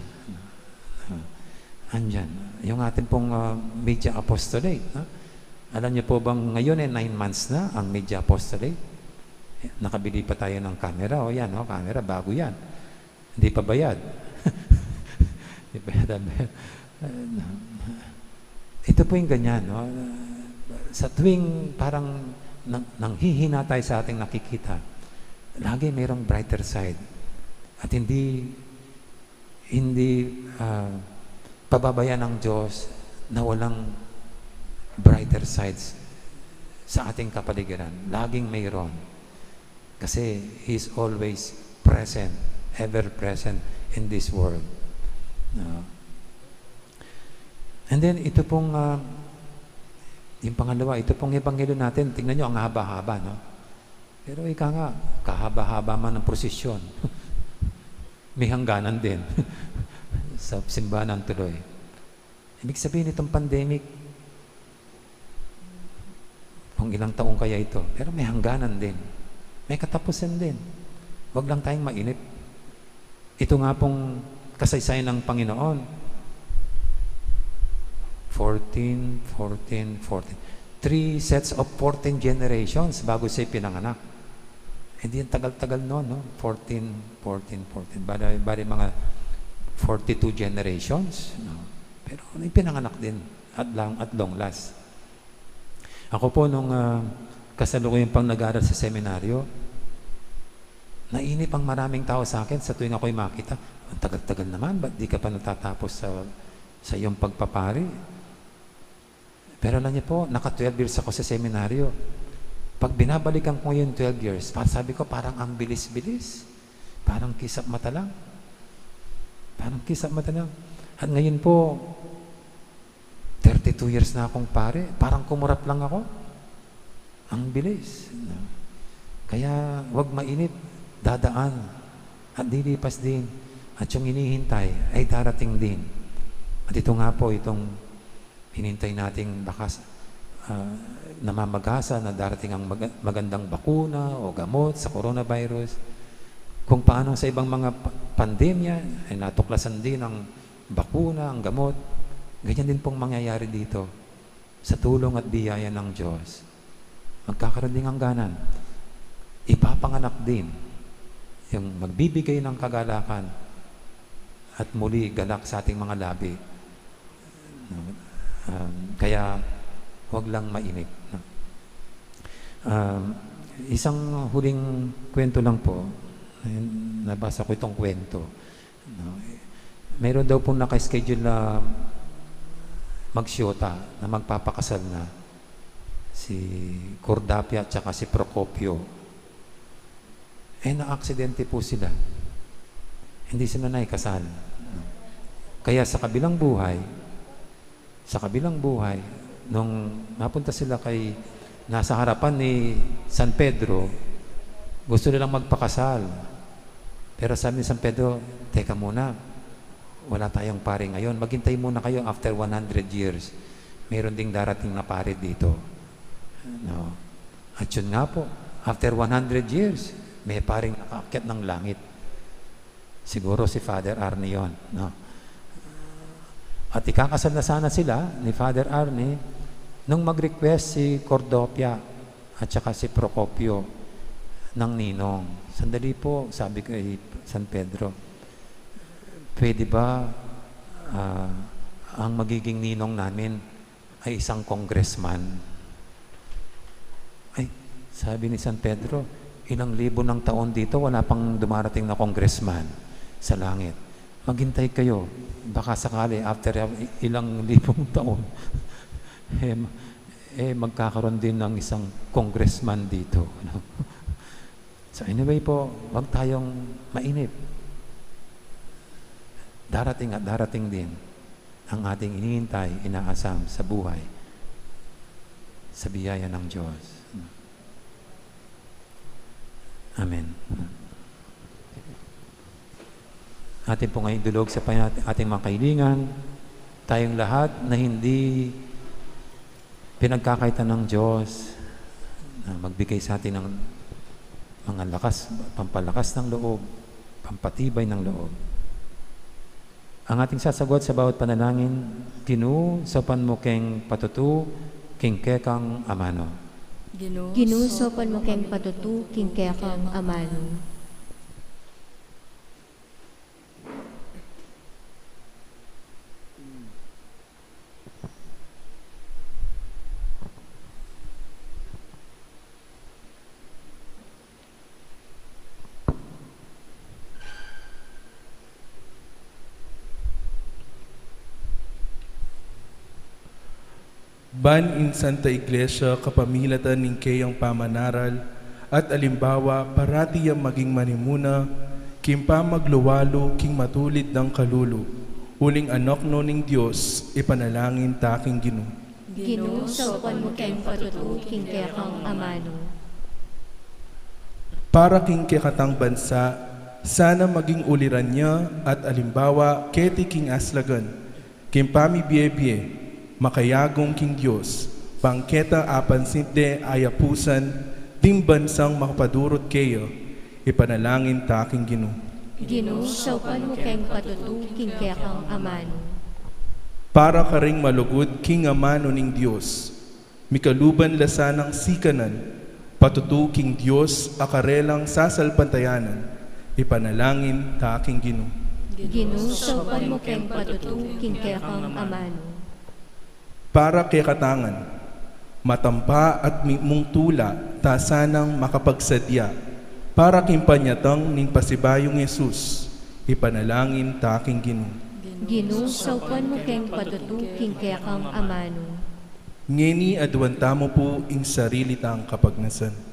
Andyan. Yung ating pong media apostolate. Alam niyo po bang ngayon 9 months na ang media apostolate? Nakabili pa tayo ng camera. O yan, camera, bago yan. Hindi pa bayad. Hindi pa bayad. Ito po yung ganyan. Sa tuwing parang nanghihina tayo sa ating nakikita, lagi mayroong brighter side. At hindi pababayaan ng Diyos na walang brighter sides sa ating kapaligiran. Laging mayroon. Kasi He is always present, ever present in this world. And then, ito pong, yung pangalawa, ito pong ebanghelyo natin, tingnan nyo, ang haba-haba, no? Pero ika nga, kahaba-haba man ng prosesyon. May hangganan din sa simbahan tuloy. Ibig sabihin itong pandemic, kung ilang taong kaya ito, pero may hangganan din. May katapusan din. Huwag lang tayong mainip. Ito nga pong kasaysayan ng Panginoon. 14. 3 sets of 14 generations bago siya pinanganak. Hindi yung tagal-tagal noon, no? 14. Bali mga 42 generations. No? Pero pinanganak din at long last. Ako po nung kasalukuyan pang nag-aaral sa seminaryo, nainip ang maraming tao sa akin sa tuwing ako'y makita. Ang tagal-tagal naman, ba't di ka pa natatapos sa iyong pagpapari? Pero alam niyo po, naka 12 years ako sa seminaryo. Pag binabalikan ko yung 12 years, sabi ko parang ang bilis-bilis. Parang kisap mata lang. At ngayon po, 32 years na akong pare. Parang kumurap lang ako. Ang bilis. Kaya wag mainip, dadaan. At dilipas din. At yung hinihintay ay darating din. At ito nga po, itong hinintay nating bakas, namamagasa na darating ang magandang bakuna o gamot sa coronavirus. Kung paano sa ibang mga pandemya ay natuklasan din ang bakuna, ang gamot. Ganyan din pong mangyayari dito sa tulong at biyaya ng Diyos. Magkakaroon din hangganan. Ipapanganak din yung magbibigay ng kagalakan at muli galak sa ating mga labi. Kaya huwag lang mainip. Isang huling kwento lang po. Nabasa ko itong kwento. Mayroon daw pong naka-schedule na magsyota, na magpapakasal na si Cordapia at saka si Procopio. Na-aksidente po sila. Hindi sila naikasal. Kaya sa kabilang buhay, nung napunta sila nasa harapan ni San Pedro, gusto nilang magpakasal. Pero sabi ni San Pedro, teka muna, wala tayong pare ngayon. Maghintay muna kayo after 100 years. Meron ding darating na pare dito. No. At yun nga po, after 100 years, may paring nakaakyat ng langit. Siguro si Father Arne yun. No. At ikakasal na sana sila ni Father Arne nung mag-request si Cordopia at saka si Procopio ng ninong. Sandali po, sabi ko kay San Pedro, pwede ba ang magiging ninong namin ay isang congressman? Ay, sabi ni San Pedro, ilang libo ng taon dito, wala pang dumarating na congressman sa langit. Maghintay kayo. Baka sakali, after ilang libong taon, magkakaroon din ng isang congressman dito. So anyway po, wag tayong mainip. Darating at darating din ang ating inihintay, inaasam sa buhay, sa biyaya ng Diyos. Amen. Atin po ngayon dulog sa ating mga kailingan. tayong lahat na hindi pinagkakaitan ng Diyos na magbigay sa atin ng mga lakas, pampalakas ng loob, pampatibay ng loob. Ang ating sasagot sa bawat panalangin, Ginoo, sopan mo keng patutu, king kekang amano.
Ginusopan mo keng patutu, king kekang amano.
Ban in Santa Iglesia kapamilatan ning kayang pamanaral at alimbawa parati ang maging manimuna kimpa magluwalo king matulid ng kalulu uling anak no ning Dios ipanalangin taking Ginoo.
Ginusopan mo keng patutu, king kekang amano.
Para king kekatang bansa sana maging uliran niya at alimbawa keti king aslagan kimpami biye-biye makayagong king Diyos, bangketa apan sinte ayapusan, dim bansang makapadurot kayo, ipanalangin taking Ginoo.
Ginusopan mo keng patutu, king kekang amano.
Para ka ring malugod king amano ning Diyos, mikaluban lasanang sikanan, patutu king Diyos akarelang sasalpantayanan, ipanalangin taking Ginoo.
Ginusopan mo keng patutu, king kekang amano.
Para kay katangan, matampa at mong tula, tasanang makapagsadya, para kimpanyatang ning pasibayong Yesus, ipanalangin taking Ginoo.
Ginusopan mo keng patutu, king kekang amano.
Ngeni adwanta mo po ing sarili tang kapagnasan.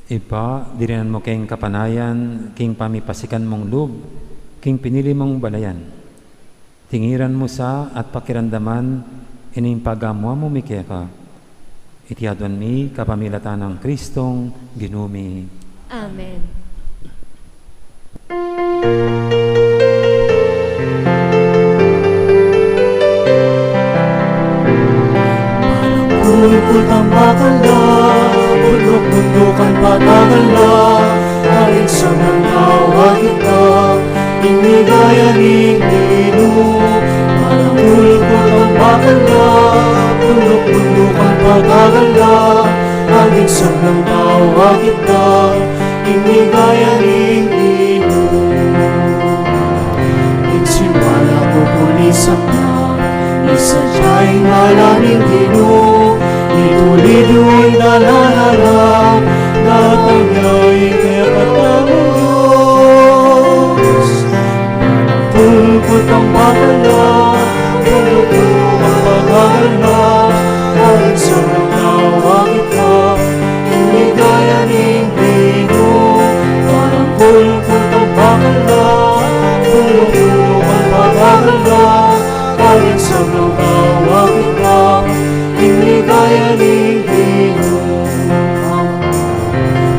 Ipa, dirinan mo keng kapanayan, king pamipasikan mong lub, king pinili mong balayan. Tingiran mo sa at pakirandaman, ining pagamwa mo mikeka. Itiadwan mi kapamilatan ng Kristong ginumi.
Amen.
Pulpul ang bakala, bundok-bundukan patagala, alin sa nanggawa kita, inigaya ning Ginoo. Parang pulpul ang bakala, bundok-bundukan patagala, alin sa nanggawa kita, inigaya ning Ginoo. Insiwala ko pulisak na, isa siya'y malaning Ginoo. Itulido'y nalalala, natanya'y kekatang Diyos. Pulpot ang bakala, bundok ang pagkakala, alin sa nanggawa kita, inigaya ning Ginoo. Parang pulpot ang bakala, bundok ang pagkakala, alin sa nanggawa kita, inigaya ning Ginoo.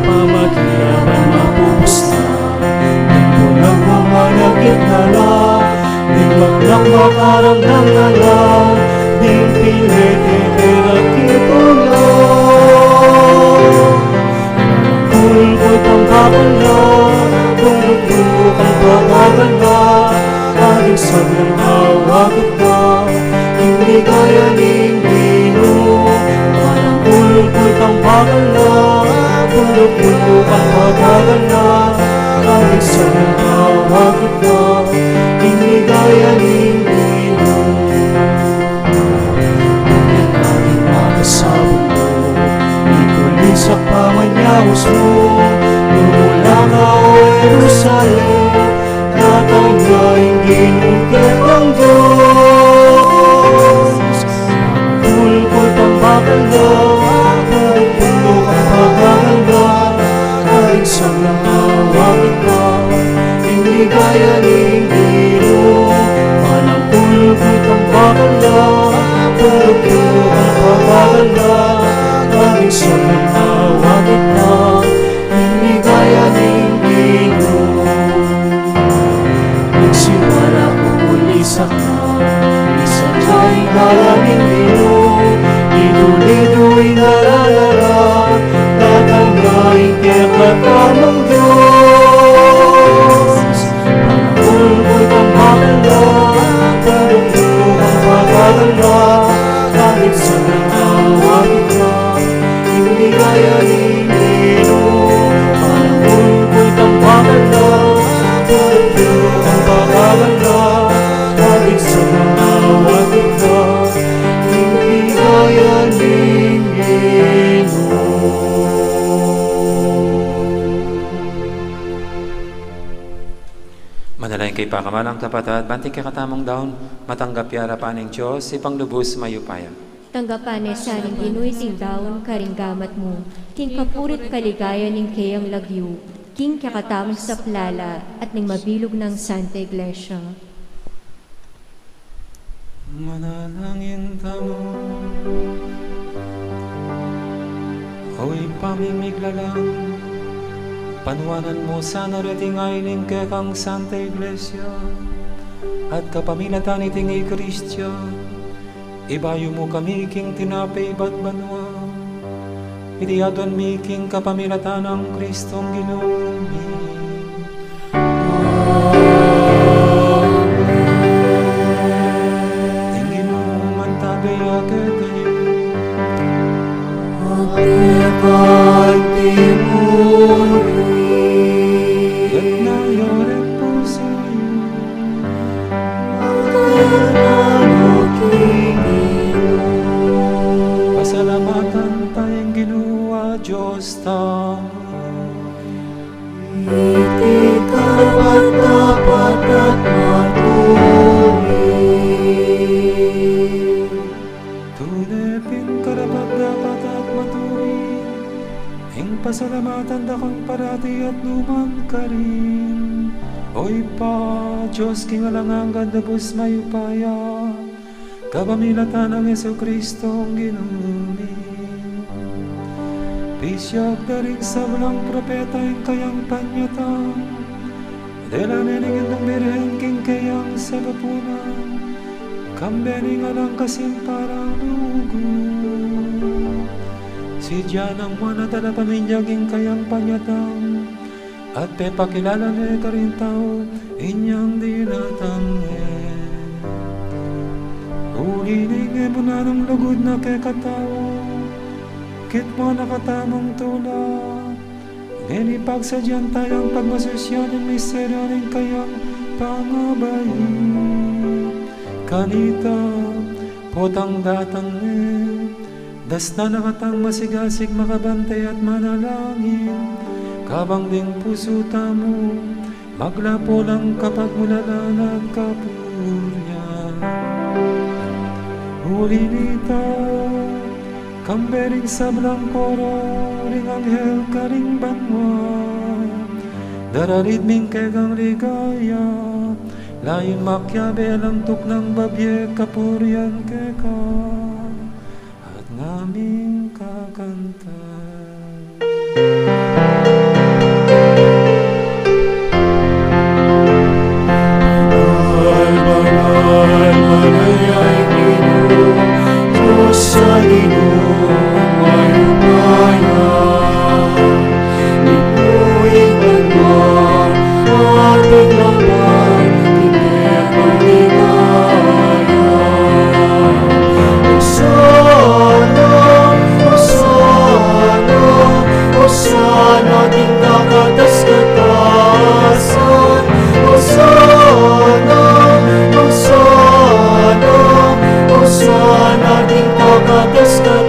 Pamagilaban mapupos na, ito lang mga nagkitala, di maglak makaramdam na lang, di pinititirat kitulong. Pulpot ang bakala, bundok ang pagkakala, alin sa nanggawa kita, inigaya ning Ginoo. Parang pulpot ang bakala, bundok ang pagkakala, alin sa nanggawa kita, inigaya ning Ginoo. Ngunit aking makasabog mo, ituloy sa pamanyahos mo, lumula ka o Jerusalem, natanya'y ginungkit ng Diyos. Pulpot ang bakala, bundok ang pagkakala, alin sa nanggawa kita, inigaya sa mga gitna, inigaya ng Ginoo. Nagsimula uli sa isa jay dalaming Ginoo, ituloy nalalala, tatanggain kaya katanong Diyos. Panahon ko'y panghalala, tulong ang paghalala, kahit sa nangawagit na, hindi gaya ni Ginoo. Panahon ko'y panghalala, tulong ang paghalala, kahit sa nangawagit na, hindi gaya ni Ginoo.
Manalangin kay pakamalang tapat at banting kakatamong daon, matanggap yara paning Diyos, ipang lubos mayupaya.
Tanggapan sa aning ginuiting daon karinggamat mo, king kapurit kaligaya ning kayang lagyu, king kakatamong sa plala at ning mabilog ng Santa Iglesia.
Manalangin tamo, ako'y pamimiglalang, panuwanan mo sa narating ailing kekang Santa Iglesia, at kapamilatan iting Kristya, ibayo mo kami king tinapay ba't banwa, itiadon mi king kapamilatan ng Kristong Ginoomi. Tingin mo man tagay kayo, at nayore po sa'yo, pasalamatan tayong ginawa Diyos tayo.
Iti kapat dapat at matuloy.
Tunepin karapat dapat at matuwid, ing pasalamatan dakang parati at luman ka rin. Oy pa, Diyos kingalangang gandabos mayupaya, kapamilatan ng Jesucristong Ginoomi. Bisyag daring sa walang propeta ing kayang panyatan, dela neningin ng birhen king kayang sa bapunan, kambening alang kasimparang lugo. Si Diyan ang manadala paminyaging kayang panyatang, at pepakilala ni karintao inyang dinatangge. Ulining mo na ng lugod na kekatao, kit mo nakatamang tula, ngeni pagsadyan tayang pagmasusyan ng miseryo ng kayang pangabayi. Kanita, potang datang das na nakatang masigasig makabantay at manalangin, kabang ding puso tamo, maglapo lang kapag mulalan at kapurya. Ulinita, kambering sa blangkoro, ring anghel ka ring banwa, dararit ming kegang ligaya, layon makyabe lang tuknang babye kapuryan keka, at naming kakanta.
Sa Ginoo ay upaya, ipuin banwa, ating laman, tinepang ligaya. Osana, Osana, Osana, ting kakatas-katasan. Osana, Osana, Osana, ting kakatas-katasan.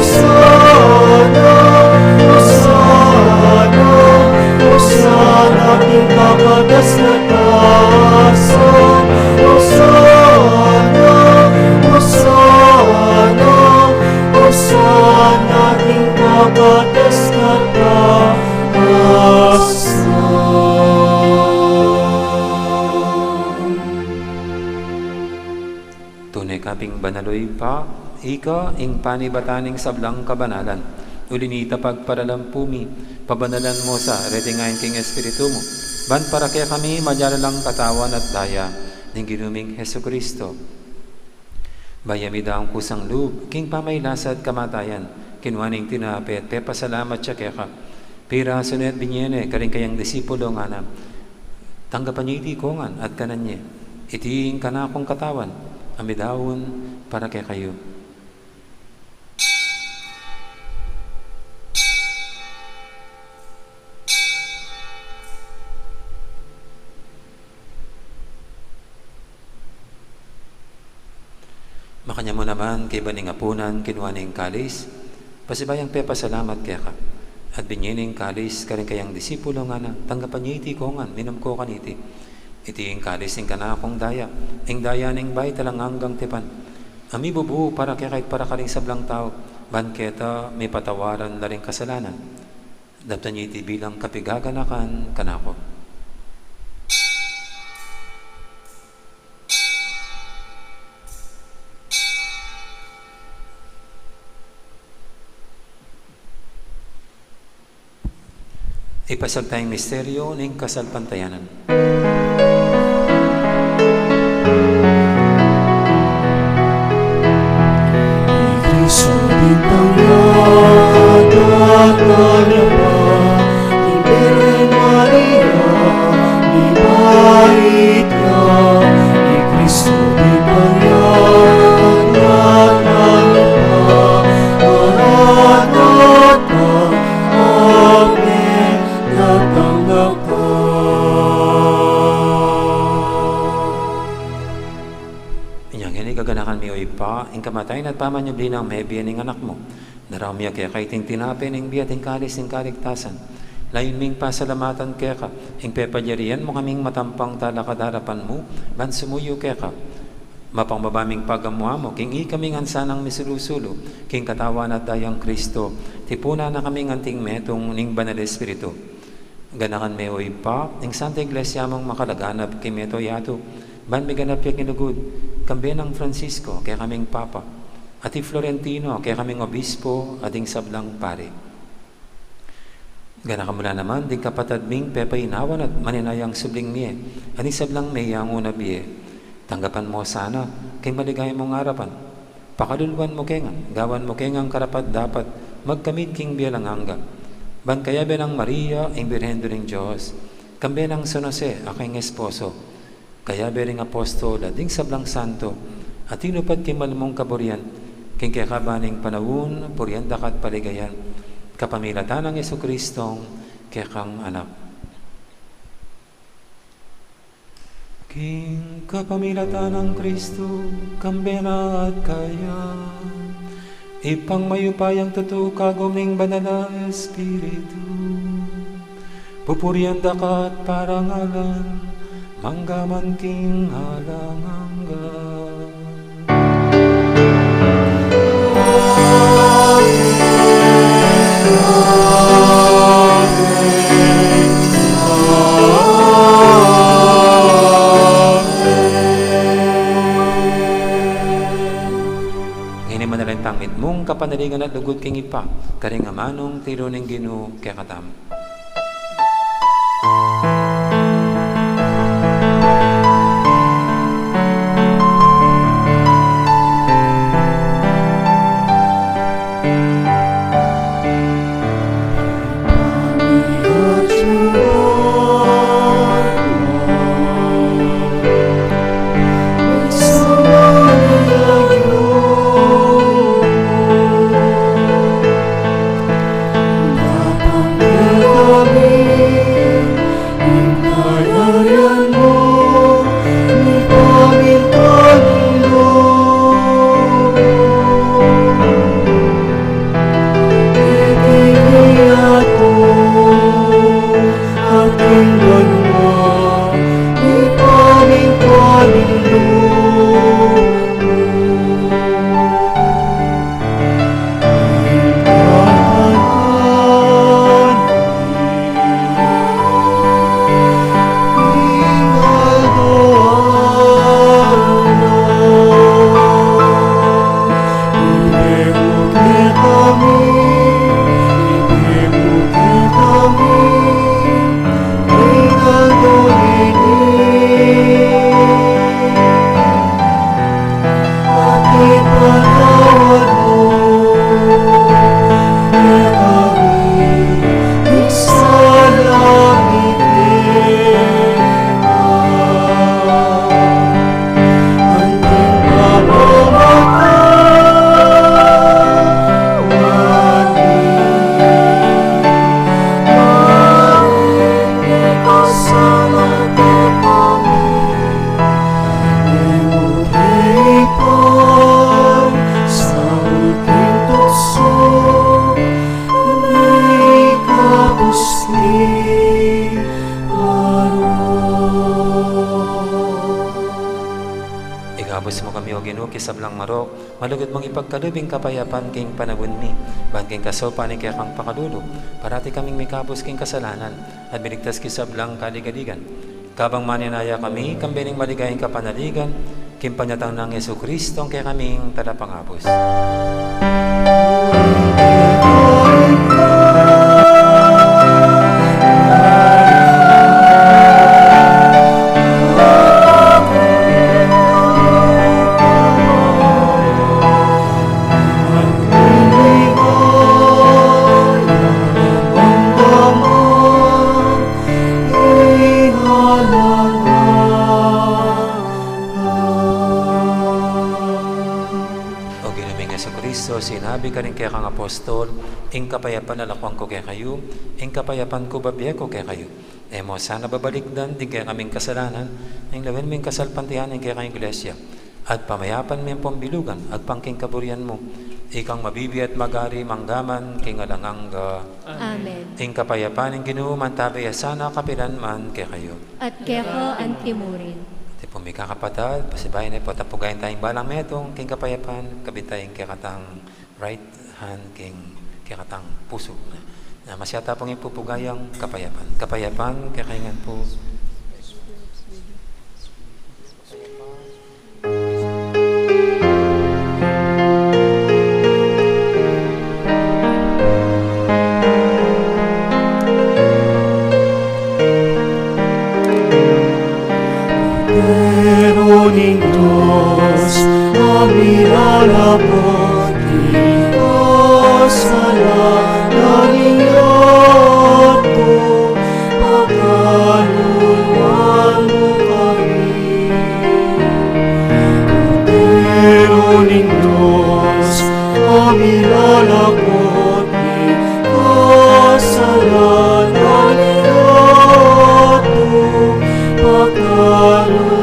Osana, Osana, Osana, ting kakatas-katasan. Osana, Osana, Osana, ting kakatas-katasan.
kaping banaloy pa, ika ing panibataning sablang kabanalan. Ulinita pagparalampumi, pabanalan mo sa redingayin king Espiritu mo. Ban para kaya kami madyaralang katawan at daya ng ginuming Heso Kristo. Bayamida ang kusang loob, king pamaylasad kamatayan, kinuaning tinapit, pasalamat siya kaya ka. Pira sunet binyene, karing kayang disipulo nga na, tanggapan niya iti kongan at kanan niya, itiing ka na akong katawan, amidawon para kaya kayo. Makanya mo naman kay baning apunan, kinuaning kalis, pasibayang pasalamat kaya ka. At binyining kalis, karing kayang disipulo nga na, tanggapan niya iti kongan, minum ko kaniti. Iti ing kalis, ing kana akong daya, ing daya ning bay talang hanggang tipan. Ami bubu para kaya kahit para karing sablang tao, banketa may patawaran na rin kasalanan. Daptan niya iti bilang kapigaganakan kanako. Ipasag tayong misteryo ng kasalpantayanan.
Kristo din tangyad at kalapa, ni Birhen Maria, ni Bait ka. Ni Kristo din tangyad at kalapa, Maranatha, Amen, natanggap ka.
Inyang hini kaganakan mi o ipa, ing kamatayin at pamanyabli ng mebiyan ng anak mo. Naramya kaya kaiting tinapin ing biyat ing kalis ing kaligtasan. Lain ming pasalamatan kaya ka, ing pepadyarian mo kaming matampang talakadarapan mo, ban sumuyo kaya ka. Mapangbabaming pagamuha mo, king ikaming ansanang misulusulo, king katawan at dayang Kristo, tipuna na kaming anting metong ning banal Espiritu. Ganakan me o ipa, ing Santa Iglesia mong makalaganap kay meto yato, ban may ganap yak inugod, kambi ng Francisco, kaya kaming Papa, at Florentino, kaya kaming Obispo, ating sablang pare. Gana kamula naman, ding kapatad ming pepainawan at maninayang subling niye, ani sablang may ang una biye. Tanggapan mo sana, kay maligay mong harapan. Pakaluluan mo kengan, gawan mo kengang karapat dapat, magkamit king biyalang hangga. Ban kaya benang Maria, ang Birhendo ng Diyos, kambi ng San Jose, aking esposo, kaya bering apostol, ading sablang santo, at tinupad kay malmong kaburian, king kaya kabaning panawun, purianda kat paligayan, kapamilatan ng Yesu Kristong kaya kang anak. King kapamilatan ng Kristo, kambena at kaya, ipang mayupayang totoo kaguming banala Espiritu, pupurianda ka at parangalan, manggaman king halangangga. Tangit mong kapanalingan at lugod king ipa, karing amanong tiro ng Ginoo kaya katam. Inabos mo kami o Ginoo kisablang marok, malugod mong ipagkalubing kapayapan king panawin mi, ban king kasopa ni kaya kang pakalulog, parati kaming may kapos king kasalanan, at binigtas kisablang kaligaligan. Kabang maninaya kami, kambining maligayang kapanaligan, king panyatang ng Yesu Kristo, kaya kaming talapangapos. Sinabi ka rin kaya kang apostol, ing kapayapan na lakwang ko kaya kayo, ing kapayapan ko babiya ko kaya kayo. Emo sana babalikdan, di kaya kaming kasalanan, ing lawin mo yung kasalpantihan kaya kang iglesia. At pamayapan mo yung pambilugan, at pangking kaburian mo, ikang mabibi at magari manggaman, king alangangga.
Amen.
Ing kapayapan ng Ginoo man tabaya sana kapilan man kaya kayo.
At kaya ko ang timurin.
Iti po may kakapatad, pasibayan na po, tapugayin tayong balang metong, king kapayapan, kabitayong kikatang right hand, king kikatang puso. Na masyata pong ipupugayang kapayapan. Kapayapan, kakaingan po.
Ning Diyos, amilalapot ikaw sa lalang iyot mo, pagkaluluan mo kami. Pero ning Diyos, amilalapot ikaw sa lalang iyot mo, pagkaluluan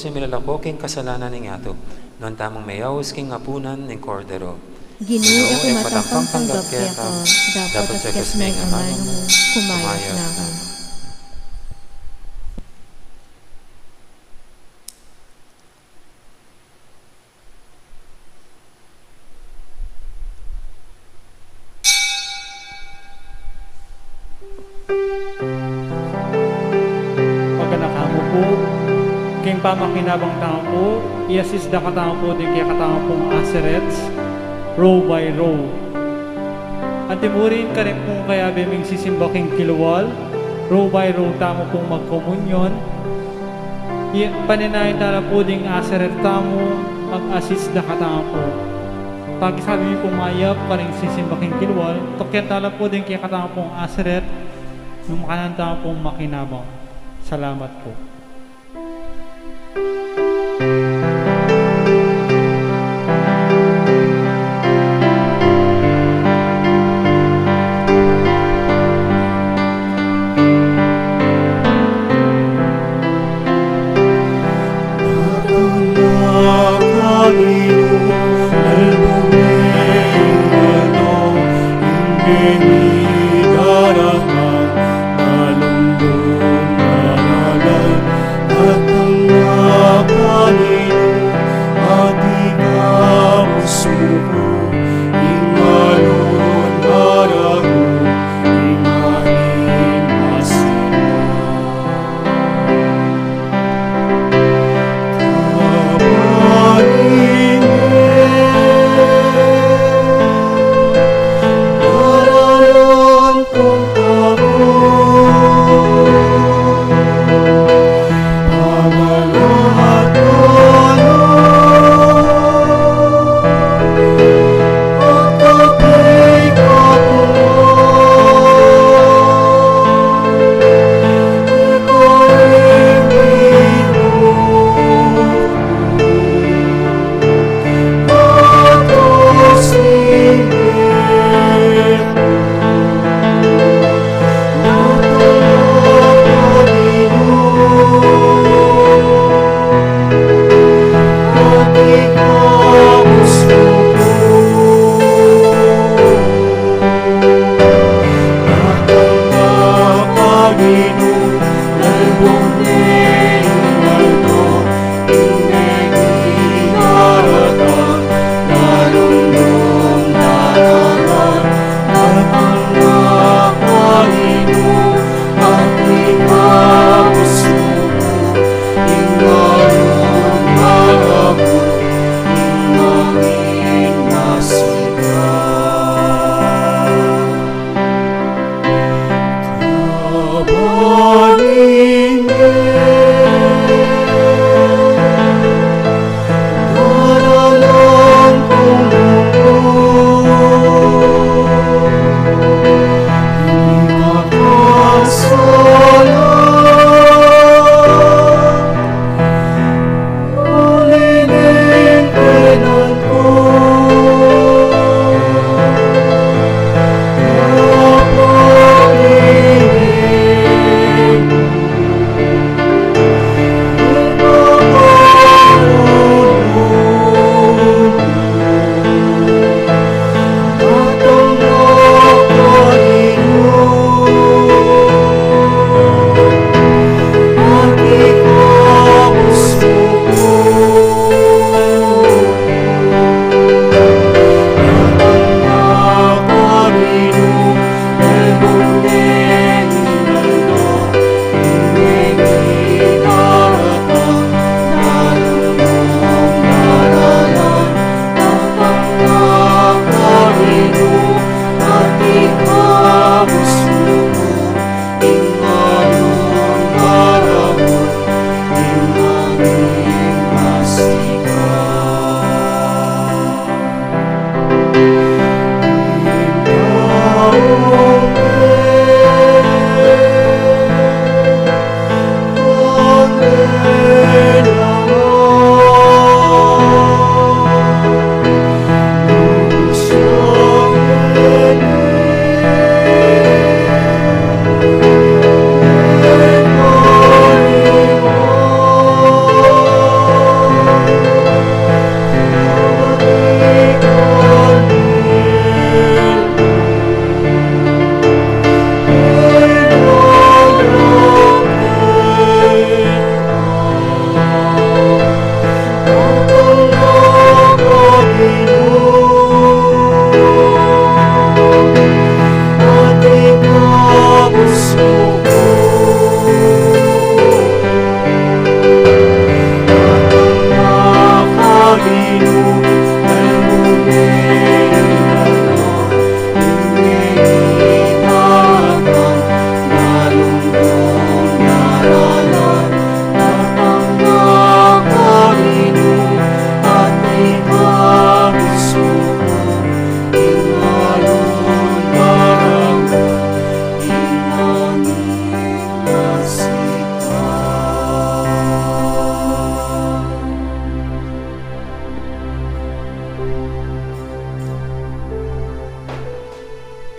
Yung milalako king kasalanan ng ato, noon tamang mayaws king hapunan ng kordero.
Ginoo ako matampang tanggap kaya ka, dapat sa kasmeng amano mo, kumayat na ako.
Pagkanakamo po, king pamakinabang tao po, iasis da katao po din kaya katao pong aserets, row by row. At timurin ka rin po kaya biming sisimba king kiluwal, row by row tamo pong magkomunyon. Paninayin tala po din aseret tamo, mag-assist da katao po. Pag sabi niyo po mayap ka rin sisimba king kiluwal, tokyan tala po din kaya katao pong aseret, yung makanan tao pong makinabang. Salamat po.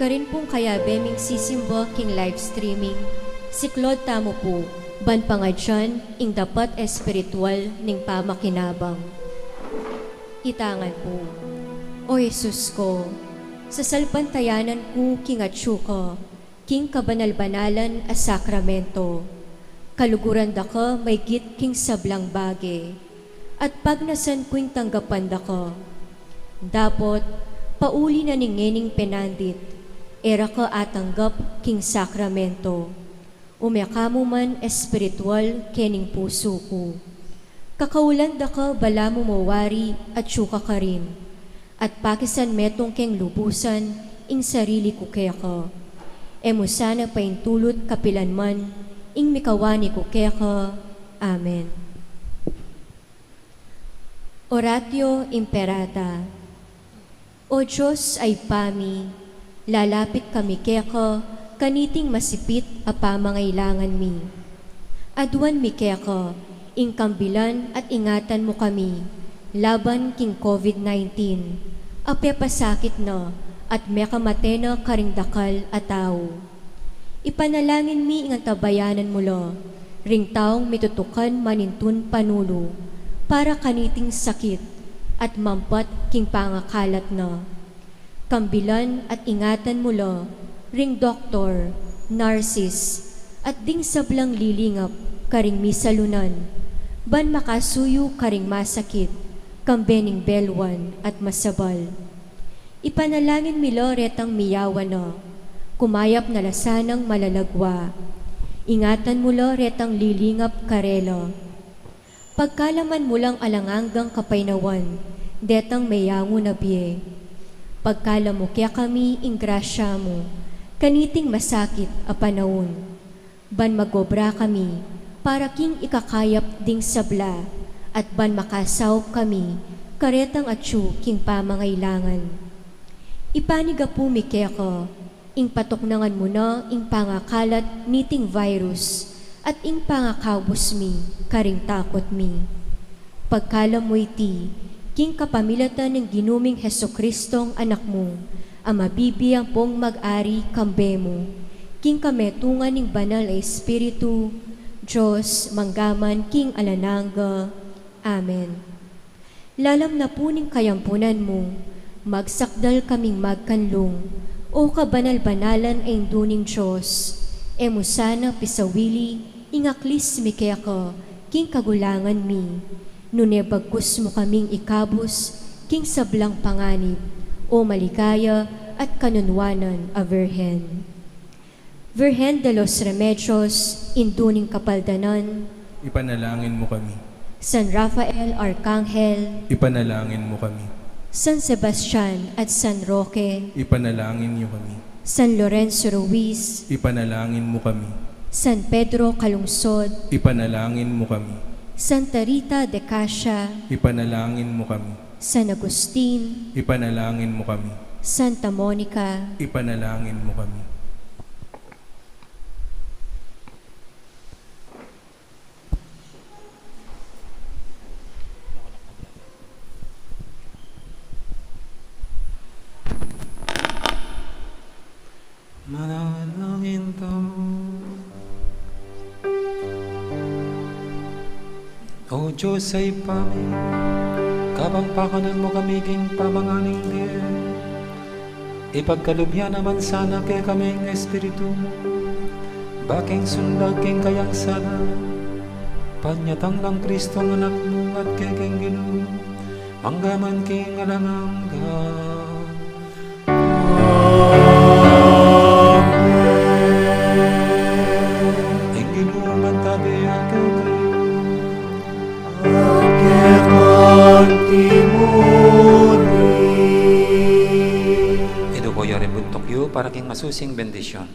rin pong kaya beming sisimbo king live streaming, si Claude tamo po, ban pangadyan, ing dapat espiritual ning pamakinabang. Itangan po, O Jesus ko, sa salpantayanan ko king atsu ko, king kabanal-banalan a sakramento, kaluguran da ka may git king sablang bage, at pagnasan ko'y tanggapan da ka. Dapot, pauli na ningening penandit, era ka atanggap king sakramento, umyakamo man espiritual kening puso ko. Kakaulan da ka bala mo mawari at syuka ka rin, at pakisan metong keng lubusan ing sarili ko kaya ka. Emo sana paintulot kapilan man, ing mikawani ko kaya ka. Amen. Oratio Imperata. O Diyos ay pami, lalapit kami kaya ka, kaniting masipit a pamangailangan mi. Aduan mi kaya ka, ing kambilan at ingatan mo kami, laban king COVID-19, apepasakit na, at mekamate na karingdakal at tao. Ipanalangin mi ing tabayanan mo lo, ring taong mitutukan manintun panulo, para kaniting sakit at mampat king pangakalat na. Kambilan at ingatan mo lo, ring doktor, narsis, at ding sablang lilingap karing misalunan, ban makasuyo karing masakit, kambening belwan at masabal. Ipanalangin mi lo retang miyawan na, kumayap na lasanang malalagwa. Ingatan mo lo retang lilingap karelo. Pagkalaman mo lang alanganggang kapaynawan, detang mayango na biye. Pagkala mo kaya kami ing grasya mo, kaniting masakit a panahon. Ban magobra kami, para king ikakayap ding sabla, at ban makasaw kami, karetang atsu king pamangailangan. Ipaniga po mi kaya ko, ing patuknangan mo na ing pangakalat niting virus, at ing pangakawbos mi, karing takot mi. Pagkalam mo iti, king kapamilatan ng ginuming Hesukristong anak mo, ang mabibiyang pong mag-ari kambe mo, king kametungan ng banal na Espiritu, Diyos, manggaman, king alananga. Amen. Lalam na po ning kayampunan mo, magsakdal kaming magkanlong, o kabanal-banalan ay duning Diyos, emo sana pisawili, ingaklis mi kaya ko, king kagulangan mi, nune bagkus mo kaming ikabos, king sablang panganib, o maligaya at kanunwanan a Virhen. Virhen de los Remedios, induning kapaldanan,
Ipanalangin mo kami.
San Rafael Arcangel,
Ipanalangin mo kami.
San Sebastian at San Roque,
Ipanalangin niyo kami.
San Lorenzo Ruiz,
Ipanalangin mo kami.
San Pedro Calungsod,
Ipanalangin mo kami.
Santa Rita de Casia,
Ipanalangin mo kami.
San Agustin,
Ipanalangin mo kami.
Santa Monica,
Ipanalangin mo kami.
Manalangin tamo. O Diyos ay pami, kabangpakanan mo kami king pamanganing diyan. Ipagkalubya naman sana kay kaming Espiritu mo, baking sundag king kayang sana, panyatang lang Kristo ng anak mo at kay king Ginoo, manggaman king alangangga. Ito ko yung rebuntok yu para king masusing bendisyon.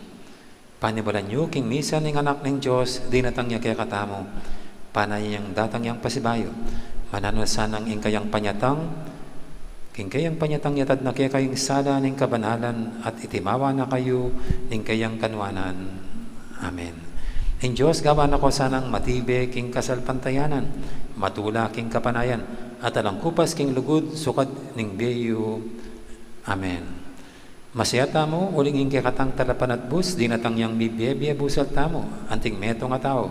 Panibalan yu king misa ng anak ng Diyos, di natang niya kaya katamo. Panayang datang yang pasibayo. Mananasan ang ing kayang panyatang, king kayang panyatang yatad na kaya kayong sada ng kabanalan at itimawa na kayo ng kayang kanwanan. Amen. Ing Diyos, gawa na ko sanang matibe king kasalpantayanan, matula king kapanayan, at alangkupas king lugod, sukad ning beyo. Amen. Masaya tamo, uling kay katang talapan at bus, di natang yang bibiyebia busal tamo, anting meto nga tao.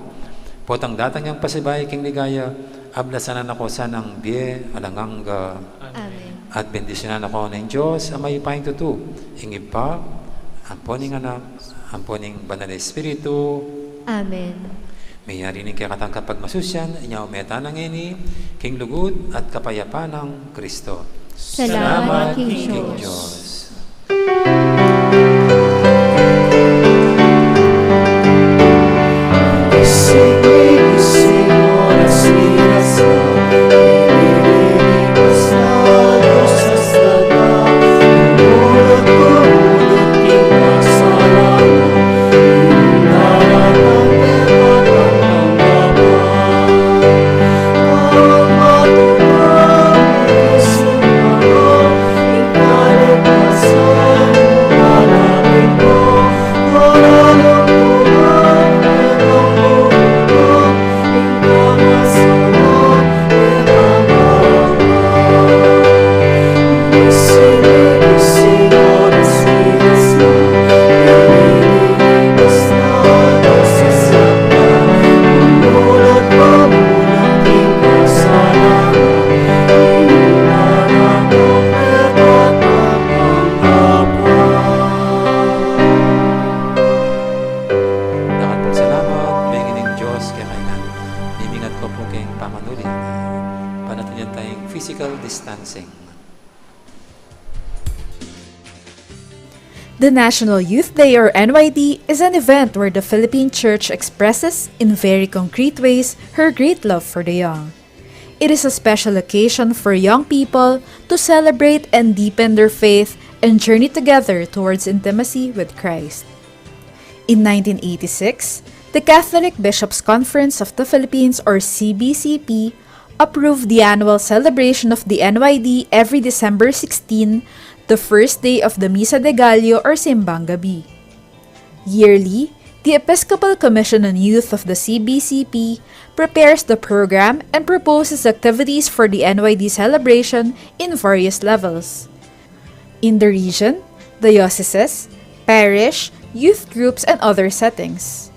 Potang datang yang pasibay king ligaya, ablasanan ako sanang biye, alangang
Amen.
at bendisyonan ako ng Diyos, ang may paing tutu. Ingib pa, amponing anak, amponing banal na Espiritu,
Amen.
may narinig kay katang kapag masusyan, inyaw meta ng ini, king lugod at kapayapaan ng Kristo.
Salamat, King
King
Diyos.
Diyos.
Gising oras liras na, inilipas na dosas na na. Umulot king kasalanan, inundaran ng pepatang ng Ang matulang isip ako, ikaligtasan mo hanapin ko. Wala nang buwan, ibang mundo, ikaw masalan, Gising oras liras na, inilipas na dosas na na. Umulot king kasalanan, inundaran ng pepatang ng
Dakat po salamat, biging Diyos, kaya kailan bimingat ko po kayong pamanulit. Panatuloyan tayong physical distancing.
The National Youth Day or NYD is an event where the Philippine Church expresses in very concrete ways her great love for the young. It is a special occasion for young people to celebrate and deepen their faith and journey together towards intimacy with Christ. In 1986, the Catholic Bishops' Conference of the Philippines or CBCP approved the annual celebration of the NYD every December 16, the first day of the Misa de Gallo or Simbang Gabi. Yearly, the Episcopal Commission on Youth of the CBCP prepares the program and proposes activities for the NYD celebration in various levels. In the region, dioceses, parish, youth groups, and other settings.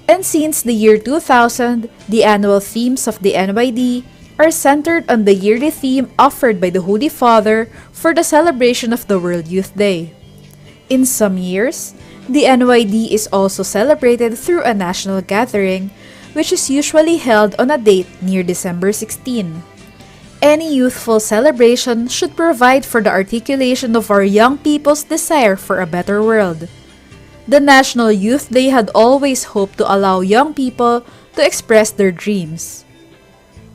And since the year 2000, the annual themes of the NYD are centered on the yearly theme offered by the Holy Father for the celebration of the World Youth Day. In some years, the NYD is also celebrated through a national gathering, which is usually held on a date near December 16. Any youthful celebration should provide for the articulation of our young people's desire for a better world. The National Youth Day had always hoped to allow young people to express their dreams.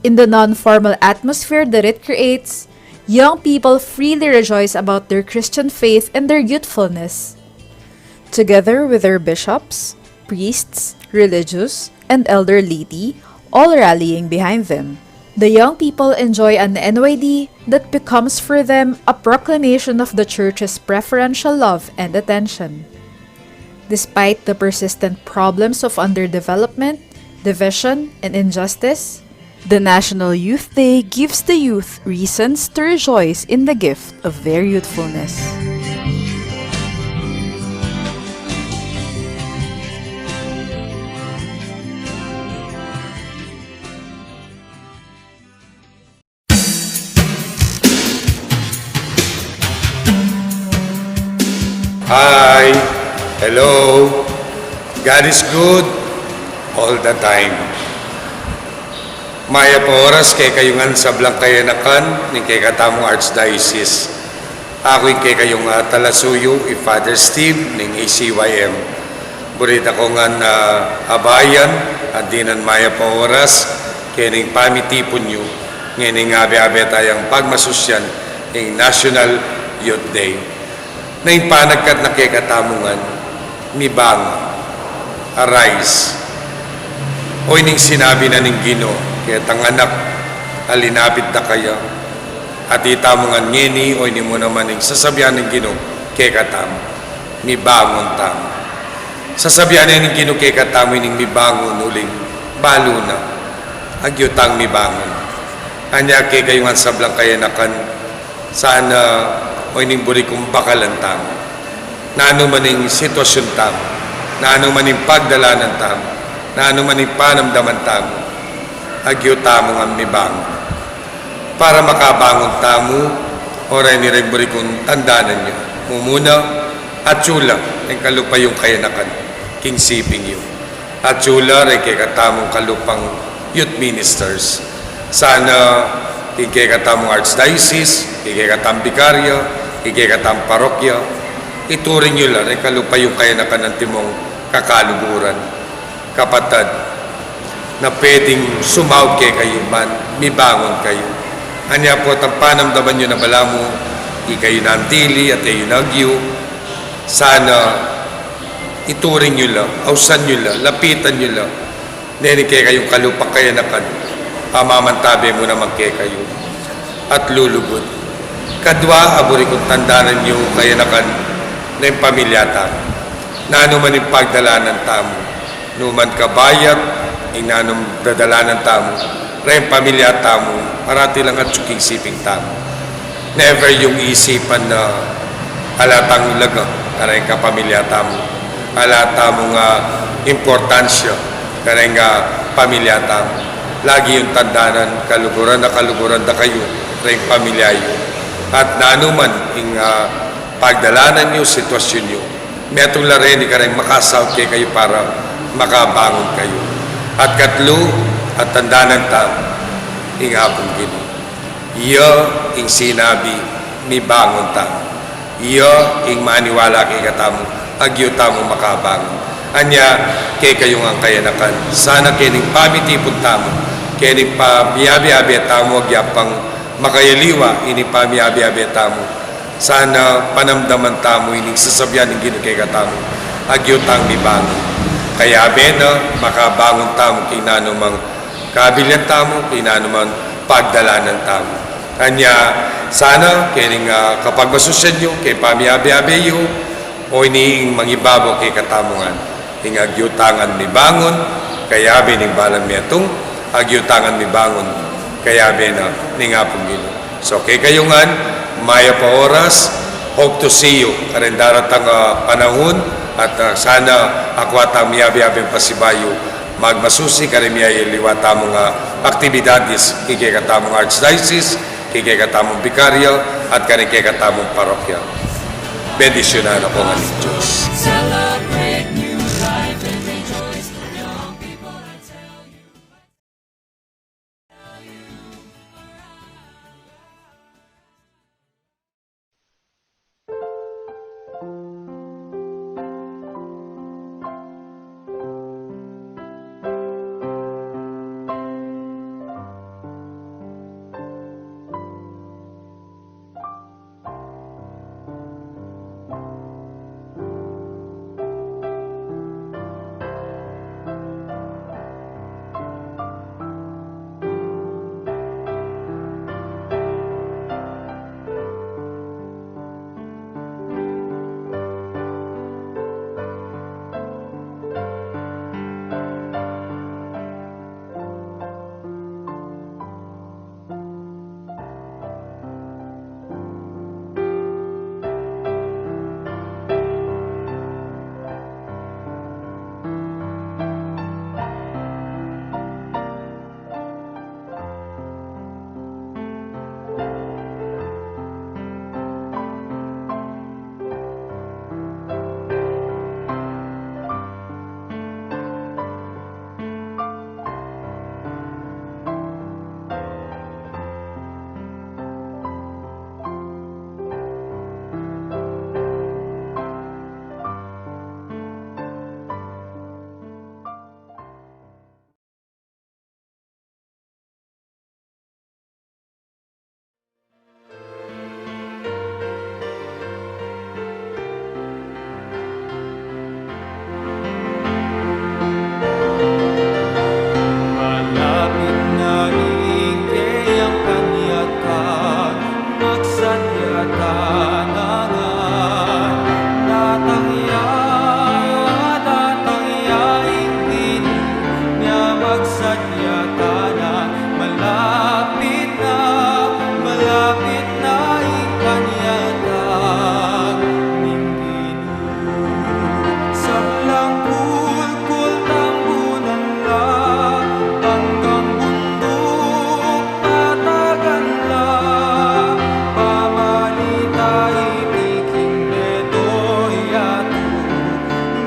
In the non-formal atmosphere that it creates, young people freely rejoice about their Christian faith and their youthfulness. Together with their bishops, priests, religious, and elder laity, all rallying behind them, the young people enjoy an NYD that becomes for them a proclamation of the Church's preferential love and attention. Despite the persistent problems of underdevelopment, division, and injustice, the National Youth Day gives the youth reasons to rejoice in the gift of their youthfulness.
Hi, hello. God is good all the time. Maya po oras kay kayungan sa Blancayenakan ni kay katamong Archdiocese. Ako kay kayong talasuyo, Father Steve ning ACYM. Burita ko nga abayan at dinan maya po oras kay ning pamitipon nyo ngayon abe-abe tayang pagmasusyan ning National Youth Day. Na yung panagkat na kekatamungan, mibang, arise. O ining sinabi na ning Ginoo, kaya tanganak, alinapit na kaya. At itamungan ngini, o ini mo naman ning sasabihan ng Ginoo, kekatam, mibangon tamo. Sasabihan na ning Ginoo kekatamo, ining mibangon uling, balo na, agyutang mibangon. Anya kay kayungan sa Blancayenakan, sana o ining buri kong bakalan tamo. na anumaning sitwasyon tamo, na anumaning pagdalanan tamo, na anumaning panamdaman tamo, agyo tamo nga mibangon. Para makabangon tamo, oray ni Rebori kung tandanan nyo, mumuna at chula, ang kalupayong kayanakan, king siping yun. At chula, rin kay katamong kalupang youth ministers. Sana, kay katamong archdiocese, kay katamong bikarya, kay katamong parokya, ituring nyo lang, rin kalupayong kayanakan ng timong kakaluguran, kapatad, na pwedeng sumawag kayo man, mibangon kayo. Anya po, ang panamdaman nyo na bala mo, kayo nantili at kayo nagyo, sana ituring nyo lang, ausan nyo lang, lapitan nyo lang, nene kayong kalupak kayanakan, pamamantabi mo naman kayo, at lulugod. Kadwa, aburi kong tandanan nyo kayanakan na yung pamilya tamo, na anuman yung pagdalanan tamo, numan kabayat, inanong dadalanan tamo, rin pamilya tamo, parati lang at tsuking siping tamo. Never yung isipan na alatang laga, kareng ka pamilya tamo, alatang importansya, kareng pamilya tamo. Lagi yung tandanan, kaluguran na kayo, rin pamilya yun. At nanuman yung pagdalanan nyo, sitwasyon nyo, metong larin, kareng makasaw kayo para makabangon kayo. At katlo, at tandanan tamo, ing hapong gino. Iyo ing sinabi, ni bangon tamo. Iyo ing maniwala kay katamo, agyo tamo makabangon. Anya, kay kayong ang kayanakan. Sana kining pamitipon tamo, kining pamiyabi-abi tamo, agyapang makayaliwa, ini pamiyabi-abi tamo. Sana panamdaman tamo, ining sasabyan ng gino kay katamo, agyo tang ni bangon. Kaya bena, makabangon tamo, kinanumang kabilyan tamo, kinanumang pagdalanan tamo. Kanya, sana, kining kapag masusyan nyo, kay pamiyabi-abi yun, o iniing mangibabaw kay katamungan, ing agyutangan mi bangon, kaya bining balang metong, agyutangan mi bangon, kaya bena, ningapong gino. So, kay kayungan, maya pa oras, hope to see you, karen daratang panahon, at sana akwatang miyabi-abing pasibayo magmasusi karimiya liwata mga aktibidades kikay katamong archdiocese, kikay katamong bikarya at kikay katamong parokya. Bendisyonan ako nga ni Diyos.
Celebrate new life and rejoice. Young people, I tell you.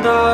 da